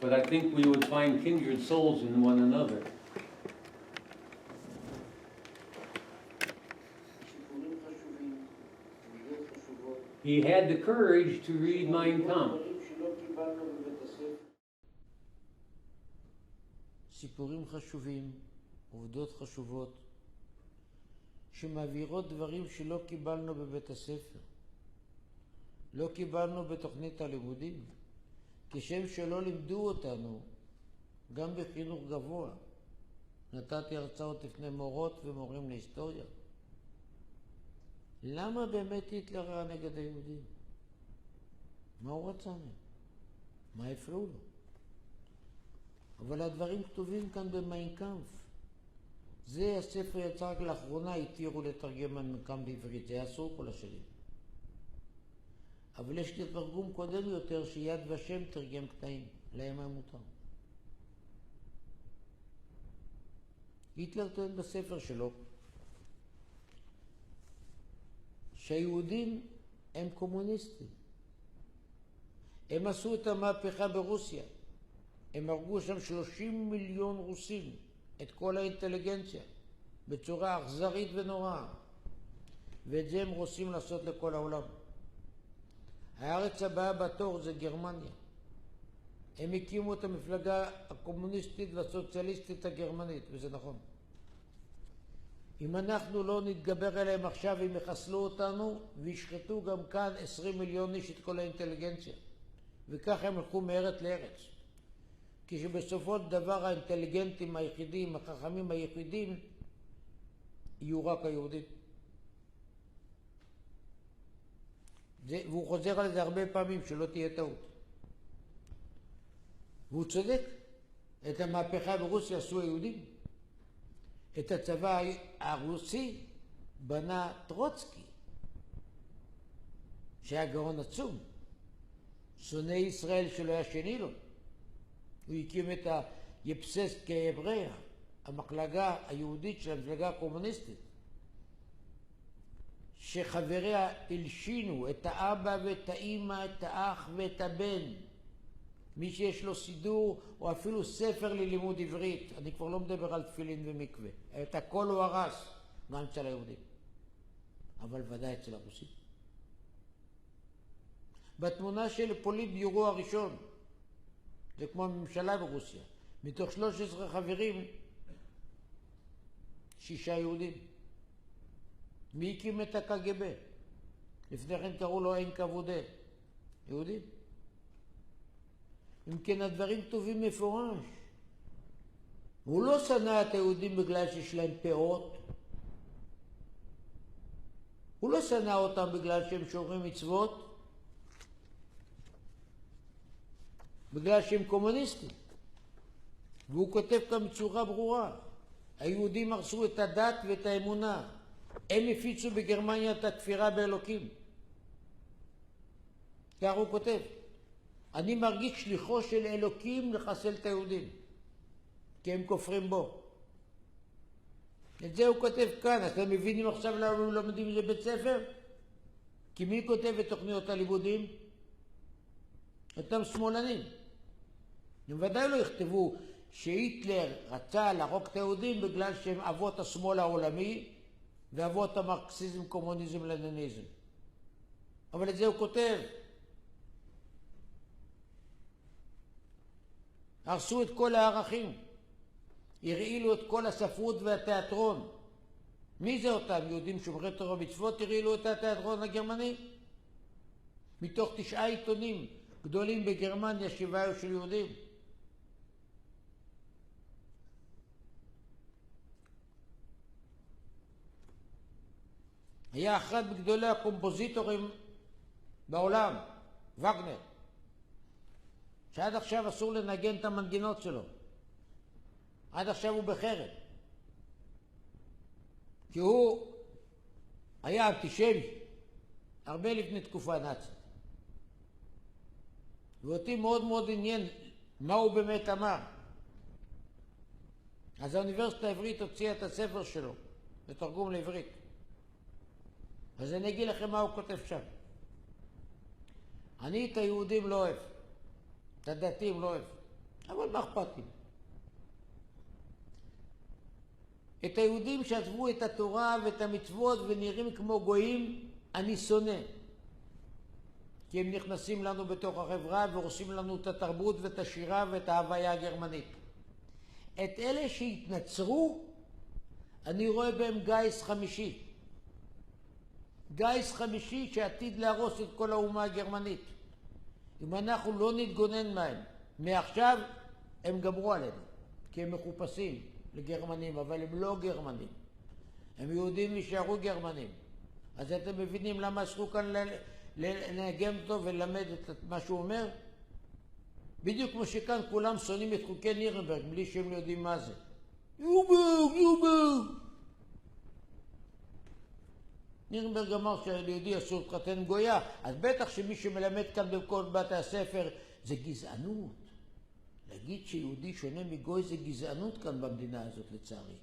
but I think we would find kindred souls in one another. He had the courage to read Mein Kampf. סיפורים חשובים, עובדות חשובות, שמעבירות דברים שלא קיבלנו בבית הספר. לא קיבלנו בתוכנית הלימודים, כשם שלא לימדו אותנו, גם בחינוך גבוה. נתתי הרצאות לפני מורות ומורים להיסטוריה. למה באמת היטלר היה נגד היהודים? מה הוא רצה מהם? מה הפריעו לו? אבל הדברים כתובים כאן במיין קאמפף. זה הספר יצא רק לאחרונה, התירו לתרגם מיין קאמפף בעברית, זה היה אסור כל השנים. אבל יש לי תרגום קודם יותר שיד ושם תרגם קטעים, להם היה מותר. היטלר טוען בספר שלו שהיהודים הם קומוניסטים. הם עשו את המהפכה ברוסיה. הם הרגו שם 30 מיליון רוסים, את כל האינטליגנציה, בצורה אכזרית ונוראה. ואת זה הם רוצים לעשות לכל העולם. הארץ הבאה בתור זה גרמניה. הם הקימו את המפלגה הקומוניסטית והסוציאליסטית הגרמנית, וזה נכון. אם אנחנו לא נתגבר עליהם עכשיו, הם יחסלו אותנו וישחטו גם כאן 20 מיליון איש את כל האינטליגנציה. וכך הם הלכו מארץ לארץ. כשבסופו של דבר האינטליגנטים היחידים, החכמים היחידים, יהיו רק היהודים. והוא חוזר על זה הרבה פעמים, שלא תהיה טעות. והוא צודק. את המהפכה ברוסיה עשו היהודים. את הצבא הרוסי בנה טרוצקי, שהיה גאון עצום. שונא ישראל שלא היה שני לו. הוא הקים את היפססקה יבריה, המחלקה היהודית של המפלגה הקומוניסטית, שחבריה הלשינו את האבא ואת האמא, את האח ואת הבן. מי שיש לו סידור או אפילו ספר ללימוד עברית, אני כבר לא מדבר על תפילין ומקווה, את הכל הוא הרס, גם אצל היהודים, אבל ודאי אצל הרוסים. בתמונה של פוליט ביורו הראשון, זה כמו הממשלה ברוסיה, מתוך 13 חברים, 6 יהודים. מי הקים את הקג"ב? לפני כן קראו לו NKVD. יהודים. אם כן, הדברים טובים מפורש. הוא לא שנא את היהודים בגלל שיש להם פאות. הוא לא שנא אותם בגלל שהם שומרים מצוות. בגלל שהם קומוניסטים. והוא כותב כאן בצורה ברורה. היהודים הרסו את הדת ואת האמונה. הם הפיצו בגרמניה את הכפירה באלוקים. כך הוא כותב. אני מרגיש שליחו של אלוקים לחסל את היהודים, כי הם כופרים בו. את זה הוא כותב כאן. אתם מבינים עכשיו למה הם לומדים את זה בית ספר? כי מי כותב את תוכניות הלימודים? אותם שמאלנים. הם ודאי לא יכתבו שהיטלר רצה להרוג את היהודים בגלל שהם אבות השמאל העולמי ואבות המרקסיזם, קומוניזם, לניניזם. אבל את זה הוא כותב. הרסו את כל הערכים, הרעילו את כל הספרות והתיאטרון. מי זה אותם? יהודים שומרי תורה ומצוות הרעילו את התיאטרון הגרמני? מתוך 9 עיתונים גדולים בגרמניה, 7 היו של יהודים. היה אחד מגדולי הקומפוזיטורים בעולם, וגנר, שעד עכשיו אסור לנגן את המנגינות שלו. עד עכשיו הוא בחרב. כי הוא היה אנטישמי, הרבה לפני תקופה נאצית. ואותי מאוד מאוד עניין מה הוא באמת אמר. אז האוניברסיטה העברית הוציאה את הספר שלו, בתרגום לעברית. אז אני אגיד לכם מה הוא כותב שם. אני את היהודים לא אוהב. את הדתיים לא אוהב, אבל מה אכפת לי? את היהודים שעזבו את התורה ואת המצוות ונראים כמו גויים, אני שונא. כי הם נכנסים לנו בתוך החברה והורסים לנו את התרבות ואת השירה ואת ההוויה הגרמנית. את אלה שהתנצרו, אני רואה בהם גיס חמישי. גיס חמישי שעתיד להרוס את כל האומה הגרמנית. אם אנחנו לא נתגונן מהם, מעכשיו הם גמרו עלינו, כי הם מחופשים לגרמנים, אבל הם לא גרמנים. הם יהודים נשארו גרמנים. אז אתם מבינים למה אסרו כאן לנגן אותו וללמד את מה שהוא אומר? בדיוק כמו שכאן כולם שונאים את חוקי נירנברג, בלי שהם לא יודעים מה זה. יובר! נירנברג אמר שליהודי אסור להתחתן גויה, אז בטח שמי שמלמד כאן בכל בתי הספר זה גזענות. להגיד שיהודי שונה מגוי זה גזענות כאן במדינה הזאת, לצערי.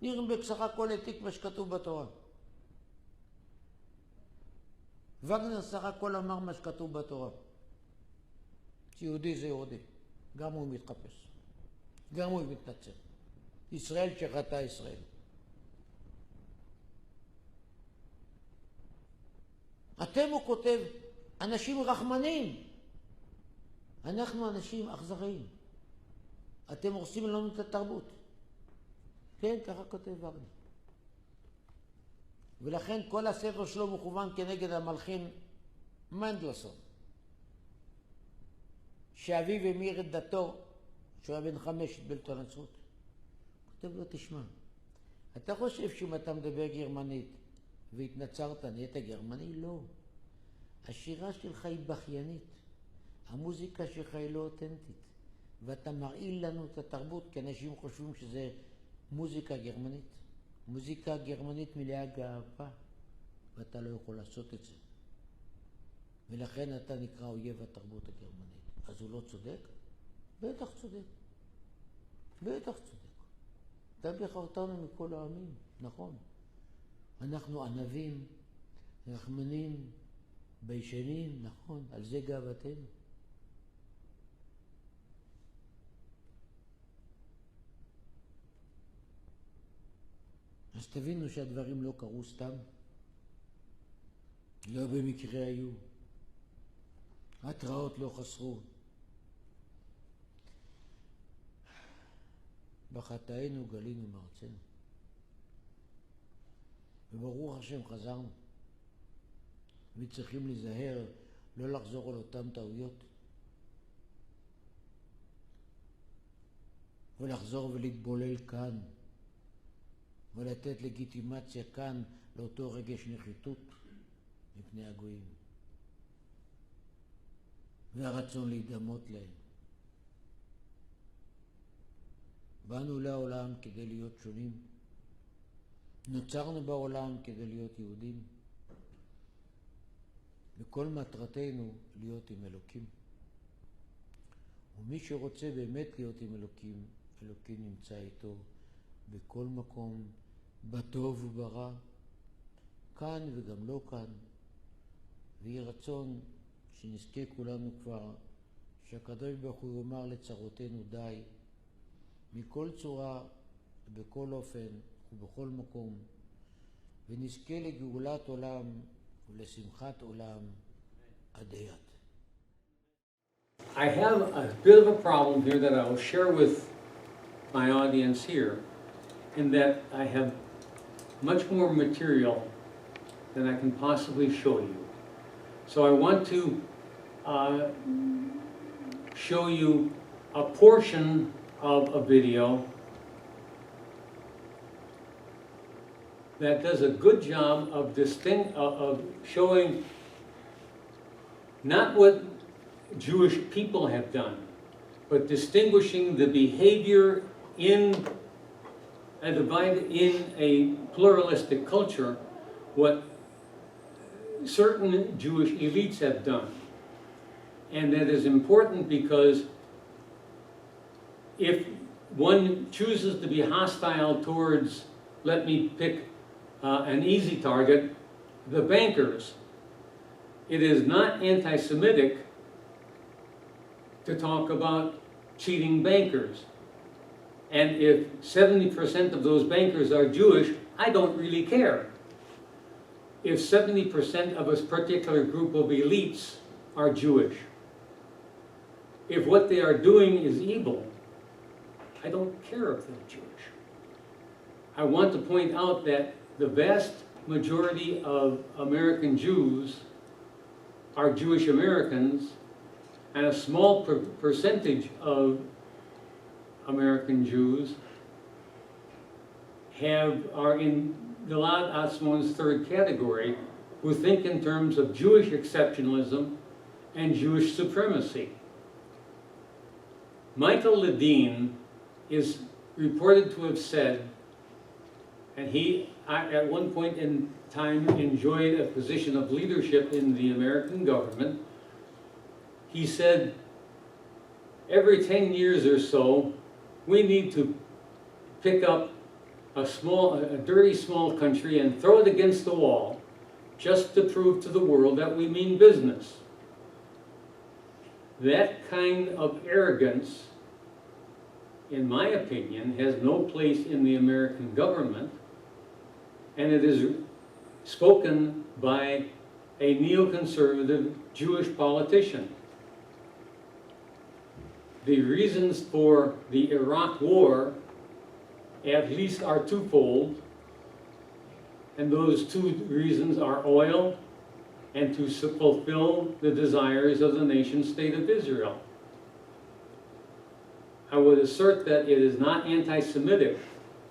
נירנברג סך הכל העתיק מה שכתוב בתורה. וגנר סך הכל אמר מה שכתוב בתורה. שיהודי זה יהודי. גם הוא מתחפש. גם הוא מתנצל. ישראל שחטא ישראל. אתם, הוא כותב, אנשים רחמנים. אנחנו אנשים אכזריים. אתם הורסים לנו את התרבות. כן, ככה כותב וגנר. ולכן כל הספר שלו מכוון כנגד המלחין מנדלסון, שאביו המיר את דתו, שהוא היה בן 5, התבלט לנצרות. כותב לו, תשמע, אתה חושב שאם אתה מדבר גרמנית והתנצרת, נהיית גרמני? לא. השירה שלך היא בכיינית. המוזיקה שלך היא לא אותנטית. ואתה מרעיל לנו את התרבות, כי אנשים חושבים שזה מוזיקה גרמנית. מוזיקה גרמנית מלאה גאווה, ואתה לא יכול לעשות את זה. ולכן אתה נקרא אויב התרבות הגרמנית. אז הוא לא צודק? בטח צודק. בטח צודק. אתה בחרתנו מכל העמים, נכון. אנחנו ענבים, רחמנים, ביישנים, נכון, על זה גאוותנו. אז תבינו שהדברים לא קרו סתם. לא במקרה היו. התראות לא חסרו. בחטאינו גלינו מארצנו. וברוך השם חזרנו. וצריכים להיזהר לא לחזור על אותם טעויות. ולחזור ולהתבולל כאן. ולתת לגיטימציה כאן לאותו רגש נחיתות מפני הגויים. והרצון להידמות להם. באנו לעולם כדי להיות שונים. נוצרנו בעולם כדי להיות יהודים. וכל מטרתנו להיות עם אלוקים. ומי שרוצה באמת להיות עם אלוקים, אלוקים נמצא איתו בכל מקום, בטוב וברע, כאן וגם לא כאן. ויהי רצון שנזכה כולנו כבר, שהקדוש ברוך הוא יאמר לצרותינו די, מכל צורה, בכל אופן ובכל מקום, ונזכה לגאולת עולם ולשמחת עולם עד יד. I have a bit of a problem here that I will share with my audience here, in that I have much more material than I can possibly show you. So I want to show you a portion of a video that does a good job of showing not what Jewish people have done, but distinguishing the behavior in a pluralistic culture, what certain Jewish elites have done. And that is important because if one chooses to be hostile towards, let me pick an easy target, the bankers, it is not anti-Semitic to talk about cheating bankers. And if 70% of those bankers are Jewish, I don't really care. If 70% of a particular group of elites are Jewish, if what they are doing is evil, I don't care if they're Jewish. I want to point out that the vast majority of American Jews are Jewish Americans, and a small percentage of American Jews are in Gilad Atzmon's third category, who think in terms of Jewish exceptionalism and Jewish supremacy. Michael Ledeen is reported to have said, and he at one point in time enjoyed a position of leadership in the American government. He said, every 10 years or so, we need to pick up a dirty small country and throw it against the wall just to prove to the world that we mean business. That kind of arrogance, in my opinion, has no place in the American government, and it is spoken by a neoconservative Jewish politician. The reasons for the Iraq War at least are twofold, and those two reasons are oil and to fulfill the desires of the nation state of Israel. I would assert that it is not anti-Semitic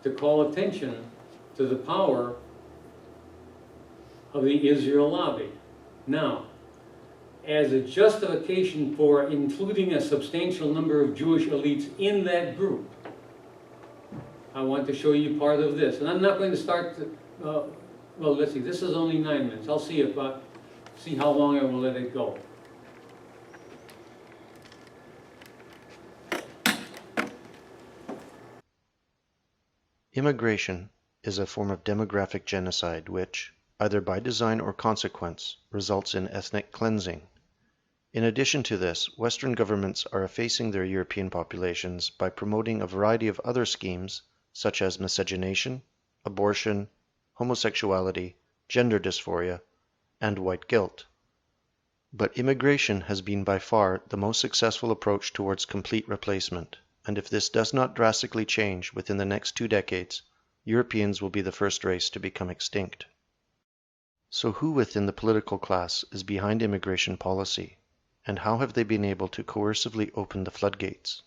to call attention to the power of the Israel lobby. Now, as a justification for including a substantial number of Jewish elites in that group, I want to show you part of this. And I'm not going to start, well, let's see, this is only 9 minutes. I'll see see how long I will let it go. Immigration is a form of demographic genocide which, either by design or consequence, results in ethnic cleansing. In addition to this, Western governments are effacing their European populations by promoting a variety of other schemes such as miscegenation, abortion, homosexuality, gender dysphoria, and white guilt. But immigration has been by far the most successful approach towards complete replacement, and if this does not drastically change within the next 2 decades, Europeans will be the first race to become extinct. So who within the political class is behind immigration policy, and how have they been able to coercively open the floodgates?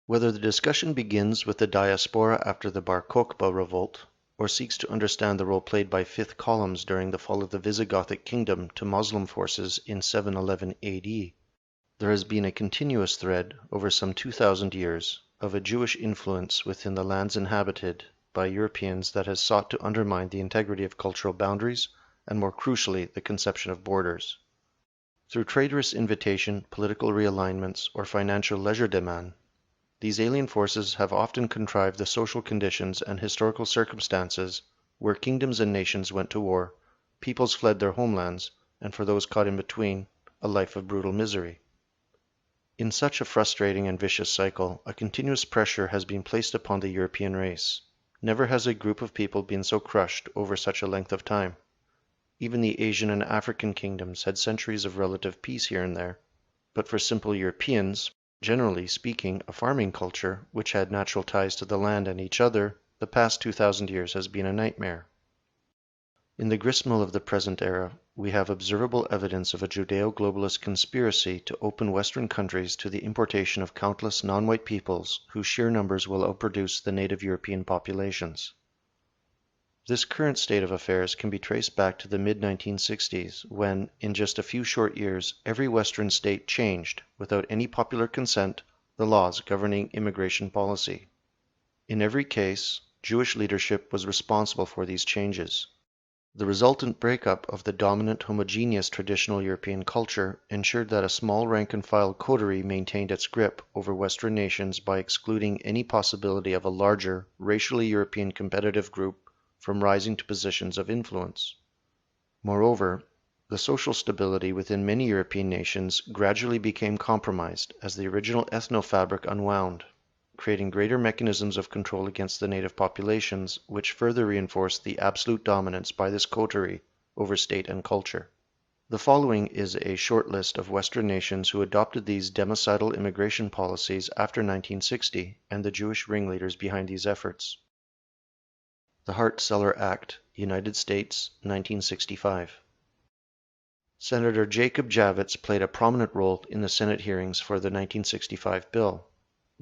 Whether the discussion begins with the diaspora after the Bar Kokhba revolt, or seeks to understand the role played by fifth columns during the fall of the Visigothic kingdom to Muslim forces in 711 AD, there has been a continuous thread over some 2,000 years of a Jewish influence within the lands inhabited by Europeans that has sought to undermine the integrity of cultural boundaries and, more crucially, the conception of borders. Through traitorous invitation, political realignments, or financial legerdemain, these alien forces have often contrived the social conditions and historical circumstances where kingdoms and nations went to war, peoples fled their homelands, and for those caught in between, a life of brutal misery. In such a frustrating and vicious cycle, a continuous pressure has been placed upon the European race. Never has a group of people been so crushed over such a length of time. Even the Asian and African kingdoms had centuries of relative peace here and there, but for simple Europeans, generally speaking, a farming culture, which had natural ties to the land and each other, the past 2,000 years has been a nightmare. In the gristmill of the present era, we have observable evidence of a Judeo-globalist conspiracy to open Western countries to the importation of countless non-white peoples whose sheer numbers will outproduce the native European populations. This current state of affairs can be traced back to the mid-1960s, when, in just a few short years, every Western state changed, without any popular consent, the laws governing immigration policy. In every case, Jewish leadership was responsible for these changes. The resultant breakup of the dominant homogeneous traditional European culture ensured that a small rank-and-file coterie maintained its grip over Western nations by excluding any possibility of a larger, racially European competitive group from rising to positions of influence. Moreover, the social stability within many European nations gradually became compromised as the original ethno-fabric unwound, creating greater mechanisms of control against the native populations, which further reinforced the absolute dominance by this coterie over state and culture. The following is a short list of Western nations who adopted these democidal immigration policies after 1960 and the Jewish ringleaders behind these efforts. The Hart-Celler Act, United States, 1965. Senator Jacob Javits played a prominent role in the Senate hearings for the 1965 bill.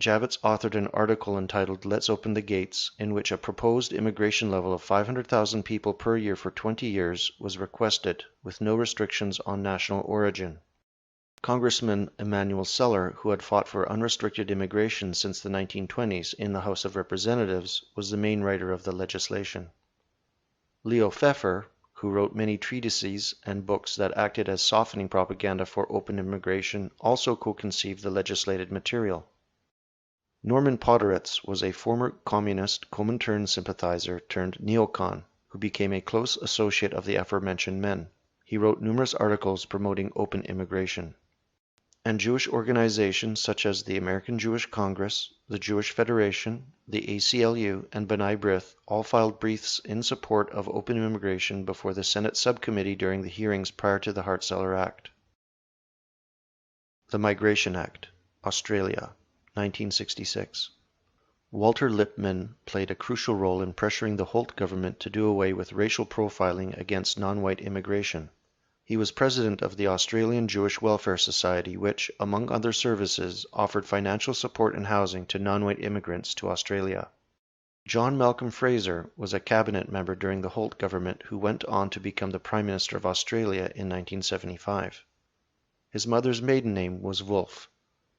Javits authored an article entitled "Let's Open the Gates," in which a proposed immigration level of 500,000 people per year for 20 years was requested, with no restrictions on national origin. Congressman Emanuel Celler, who had fought for unrestricted immigration since the 1920s in the House of Representatives, was the main writer of the legislation. Leo Pfeffer, who wrote many treatises and books that acted as softening propaganda for open immigration, also co-conceived the legislated material. Norman Podhoretz was a former communist Comintern sympathizer turned neocon who became a close associate of the aforementioned men. He wrote numerous articles promoting open immigration. And Jewish organizations such as the American Jewish Congress, the Jewish Federation, the ACLU, and B'nai B'rith all filed briefs in support of open immigration before the Senate subcommittee during the hearings prior to the Hart-Celler Act. The Migration Act, Australia, 1966. Walter Lippmann played a crucial role in pressuring the Holt government to do away with racial profiling against non-white immigration. He was president of the Australian Jewish Welfare Society, which, among other services, offered financial support and housing to non-white immigrants to Australia. John Malcolm Fraser was a cabinet member during the Holt government who went on to become the Prime Minister of Australia in 1975. His mother's maiden name was Wolfe,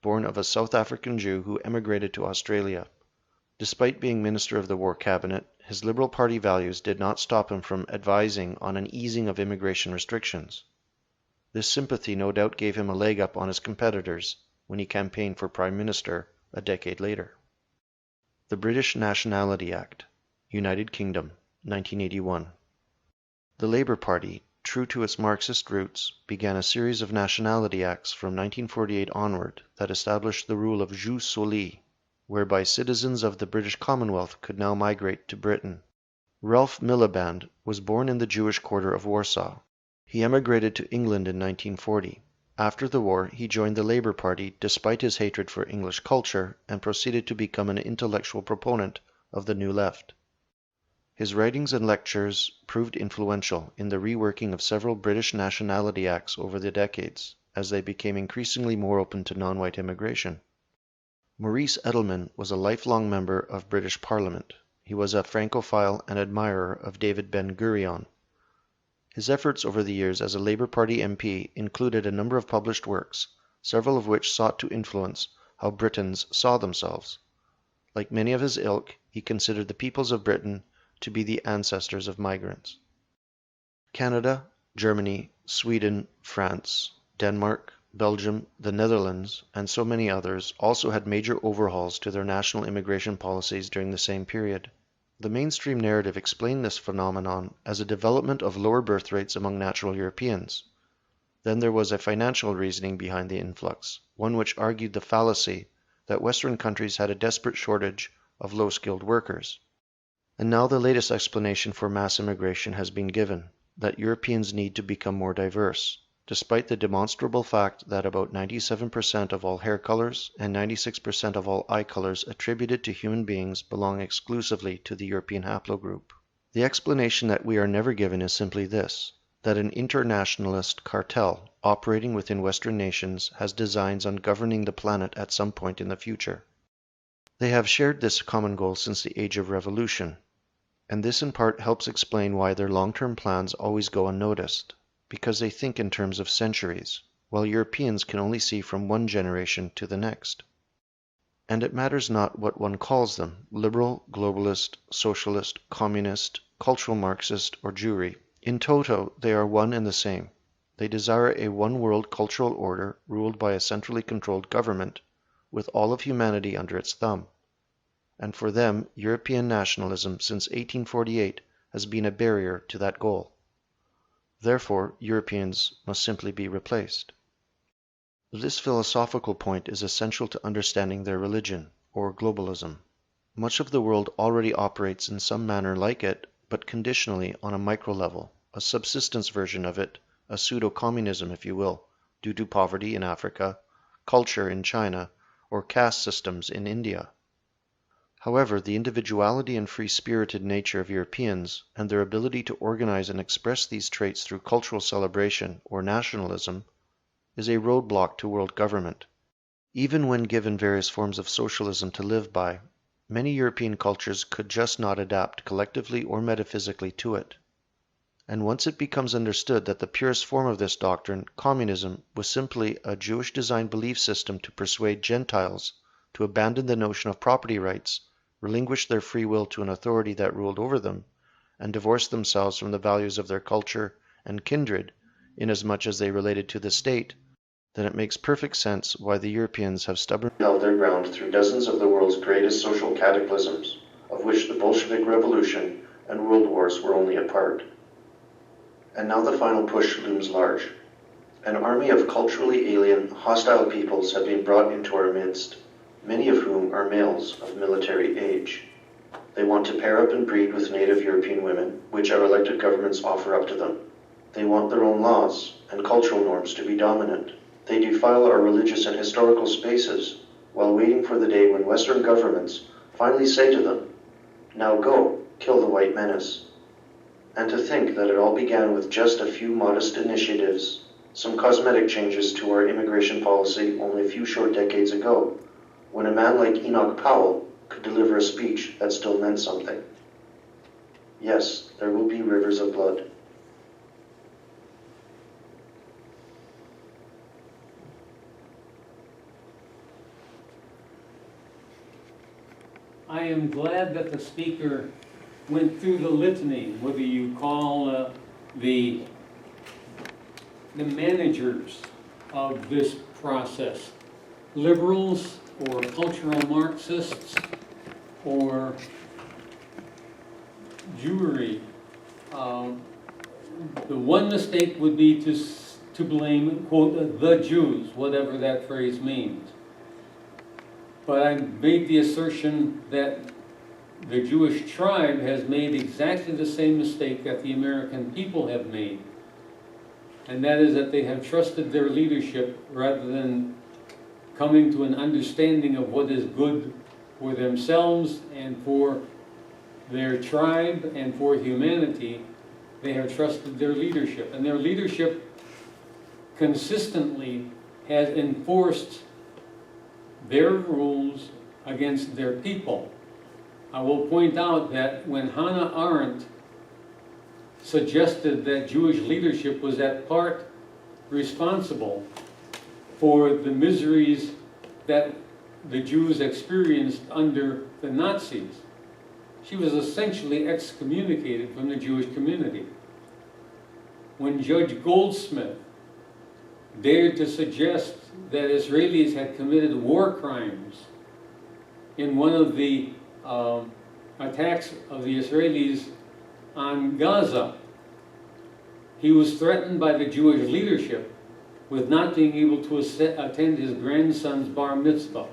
born of a South African Jew who emigrated to Australia. Despite being Minister of the War Cabinet, his Liberal Party values did not stop him from advising on an easing of immigration restrictions. This sympathy no doubt gave him a leg up on his competitors when he campaigned for Prime Minister a decade later. The British Nationality Act, United Kingdom, 1981. The Labour Party, true to its Marxist roots, began a series of nationality acts from 1948 onward that established the rule of jus soli, whereby citizens of the British Commonwealth could now migrate to Britain. Ralph Miliband was born in the Jewish quarter of Warsaw. He emigrated to England in 1940. After the war, he joined the Labour Party despite his hatred for English culture and proceeded to become an intellectual proponent of the New Left. His writings and lectures proved influential in the reworking of several British nationality acts over the decades, as they became increasingly more open to non-white immigration. Maurice Edelman was a lifelong member of British Parliament. He was a Francophile and admirer of David Ben-Gurion. His efforts over the years as a Labour Party MP included a number of published works, several of which sought to influence how Britons saw themselves. Like many of his ilk, he considered the peoples of Britain to be the ancestors of migrants. Canada, Germany, Sweden, France, Denmark, Belgium, the Netherlands, and so many others also had major overhauls to their national immigration policies during the same period. The mainstream narrative explained this phenomenon as a development of lower birth rates among natural Europeans. Then there was a financial reasoning behind the influx, one which argued the fallacy that Western countries had a desperate shortage of low-skilled workers. And now the latest explanation for mass immigration has been given, that Europeans need to become more diverse, despite the demonstrable fact that about 97% of all hair colors and 96% of all eye colors attributed to human beings belong exclusively to the European haplogroup. The explanation that we are never given is simply this, that an internationalist cartel operating within Western nations has designs on governing the planet at some point in the future. They have shared this common goal since the Age of Revolution, and this in part helps explain why their long-term plans always go unnoticed, because they think in terms of centuries, while Europeans can only see from one generation to the next. And it matters not what one calls them, liberal, globalist, socialist, communist, cultural Marxist, or Jewry. In toto, they are one and the same. They desire a one-world cultural order ruled by a centrally controlled government, with all of humanity under its thumb. And for them, European nationalism since 1848 has been a barrier to that goal. Therefore, Europeans must simply be replaced. This philosophical point is essential to understanding their religion, or globalism. Much of the world already operates in some manner like it, but conditionally on a micro level, a subsistence version of it, a pseudo-communism if you will, due to poverty in Africa, culture in China, or caste systems in India. However, the individuality and free-spirited nature of Europeans, and their ability to organize and express these traits through cultural celebration or nationalism, is a roadblock to world government. Even when given various forms of socialism to live by, many European cultures could just not adapt collectively or metaphysically to it. And once it becomes understood that the purest form of this doctrine, communism, was simply a Jewish-designed belief system to persuade Gentiles to abandon the notion of property rights, relinquish their free will to an authority that ruled over them, and divorce themselves from the values of their culture and kindred, inasmuch as they related to the state, then it makes perfect sense why the Europeans have stubbornly held their ground through dozens of the world's greatest social cataclysms, of which the Bolshevik Revolution and world wars were only a part. And now the final push looms large. An army of culturally alien, hostile peoples have been brought into our midst, many of whom are males of military age. They want to pair up and breed with native European women, which our elected governments offer up to them. They want their own laws and cultural norms to be dominant. They defile our religious and historical spaces, while waiting for the day when Western governments finally say to them, "Now go, kill the white menace." And to think that it all began with just a few modest initiatives, some cosmetic changes to our immigration policy only a few short decades ago, when a man like Enoch Powell could deliver a speech that still meant something. Yes, there will be rivers of blood. I am glad that the speaker went through the litany, whether you call the managers of this process liberals or cultural Marxists or Jewry. The one mistake would be to blame, quote, the Jews, whatever that phrase means. But I made the assertion that the Jewish tribe has made exactly the same mistake that the American people have made. And that is that they have trusted their leadership rather than coming to an understanding of what is good for themselves and for their tribe and for humanity. They have trusted their leadership. And their leadership consistently has enforced their rules against their people. I will point out that when Hannah Arendt suggested that Jewish leadership was at part responsible for the miseries that the Jews experienced under the Nazis, she was essentially excommunicated from the Jewish community. When Judge Goldsmith dared to suggest that Israelis had committed war crimes in one of the attacks of the Israelis on Gaza, he was threatened by the Jewish leadership with not being able to attend his grandson's bar mitzvah.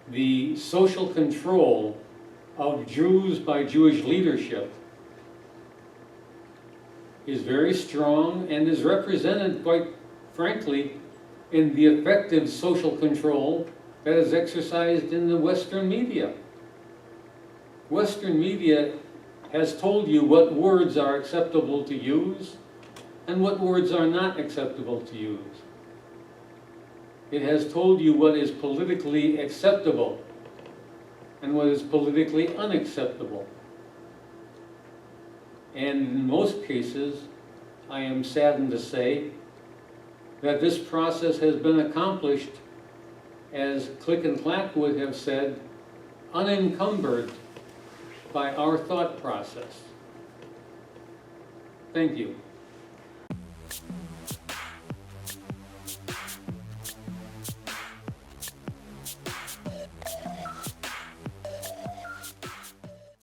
The social control of Jews by Jewish leadership is very strong and is represented, quite frankly, in the effective social control that is exercised in the Western media. Western media has told you what words are acceptable to use and what words are not acceptable to use. It has told you what is politically acceptable and what is politically unacceptable. And in most cases, I am saddened to say that this process has been accomplished, as Click and Clack would have said, unencumbered by our thought process. Thank you.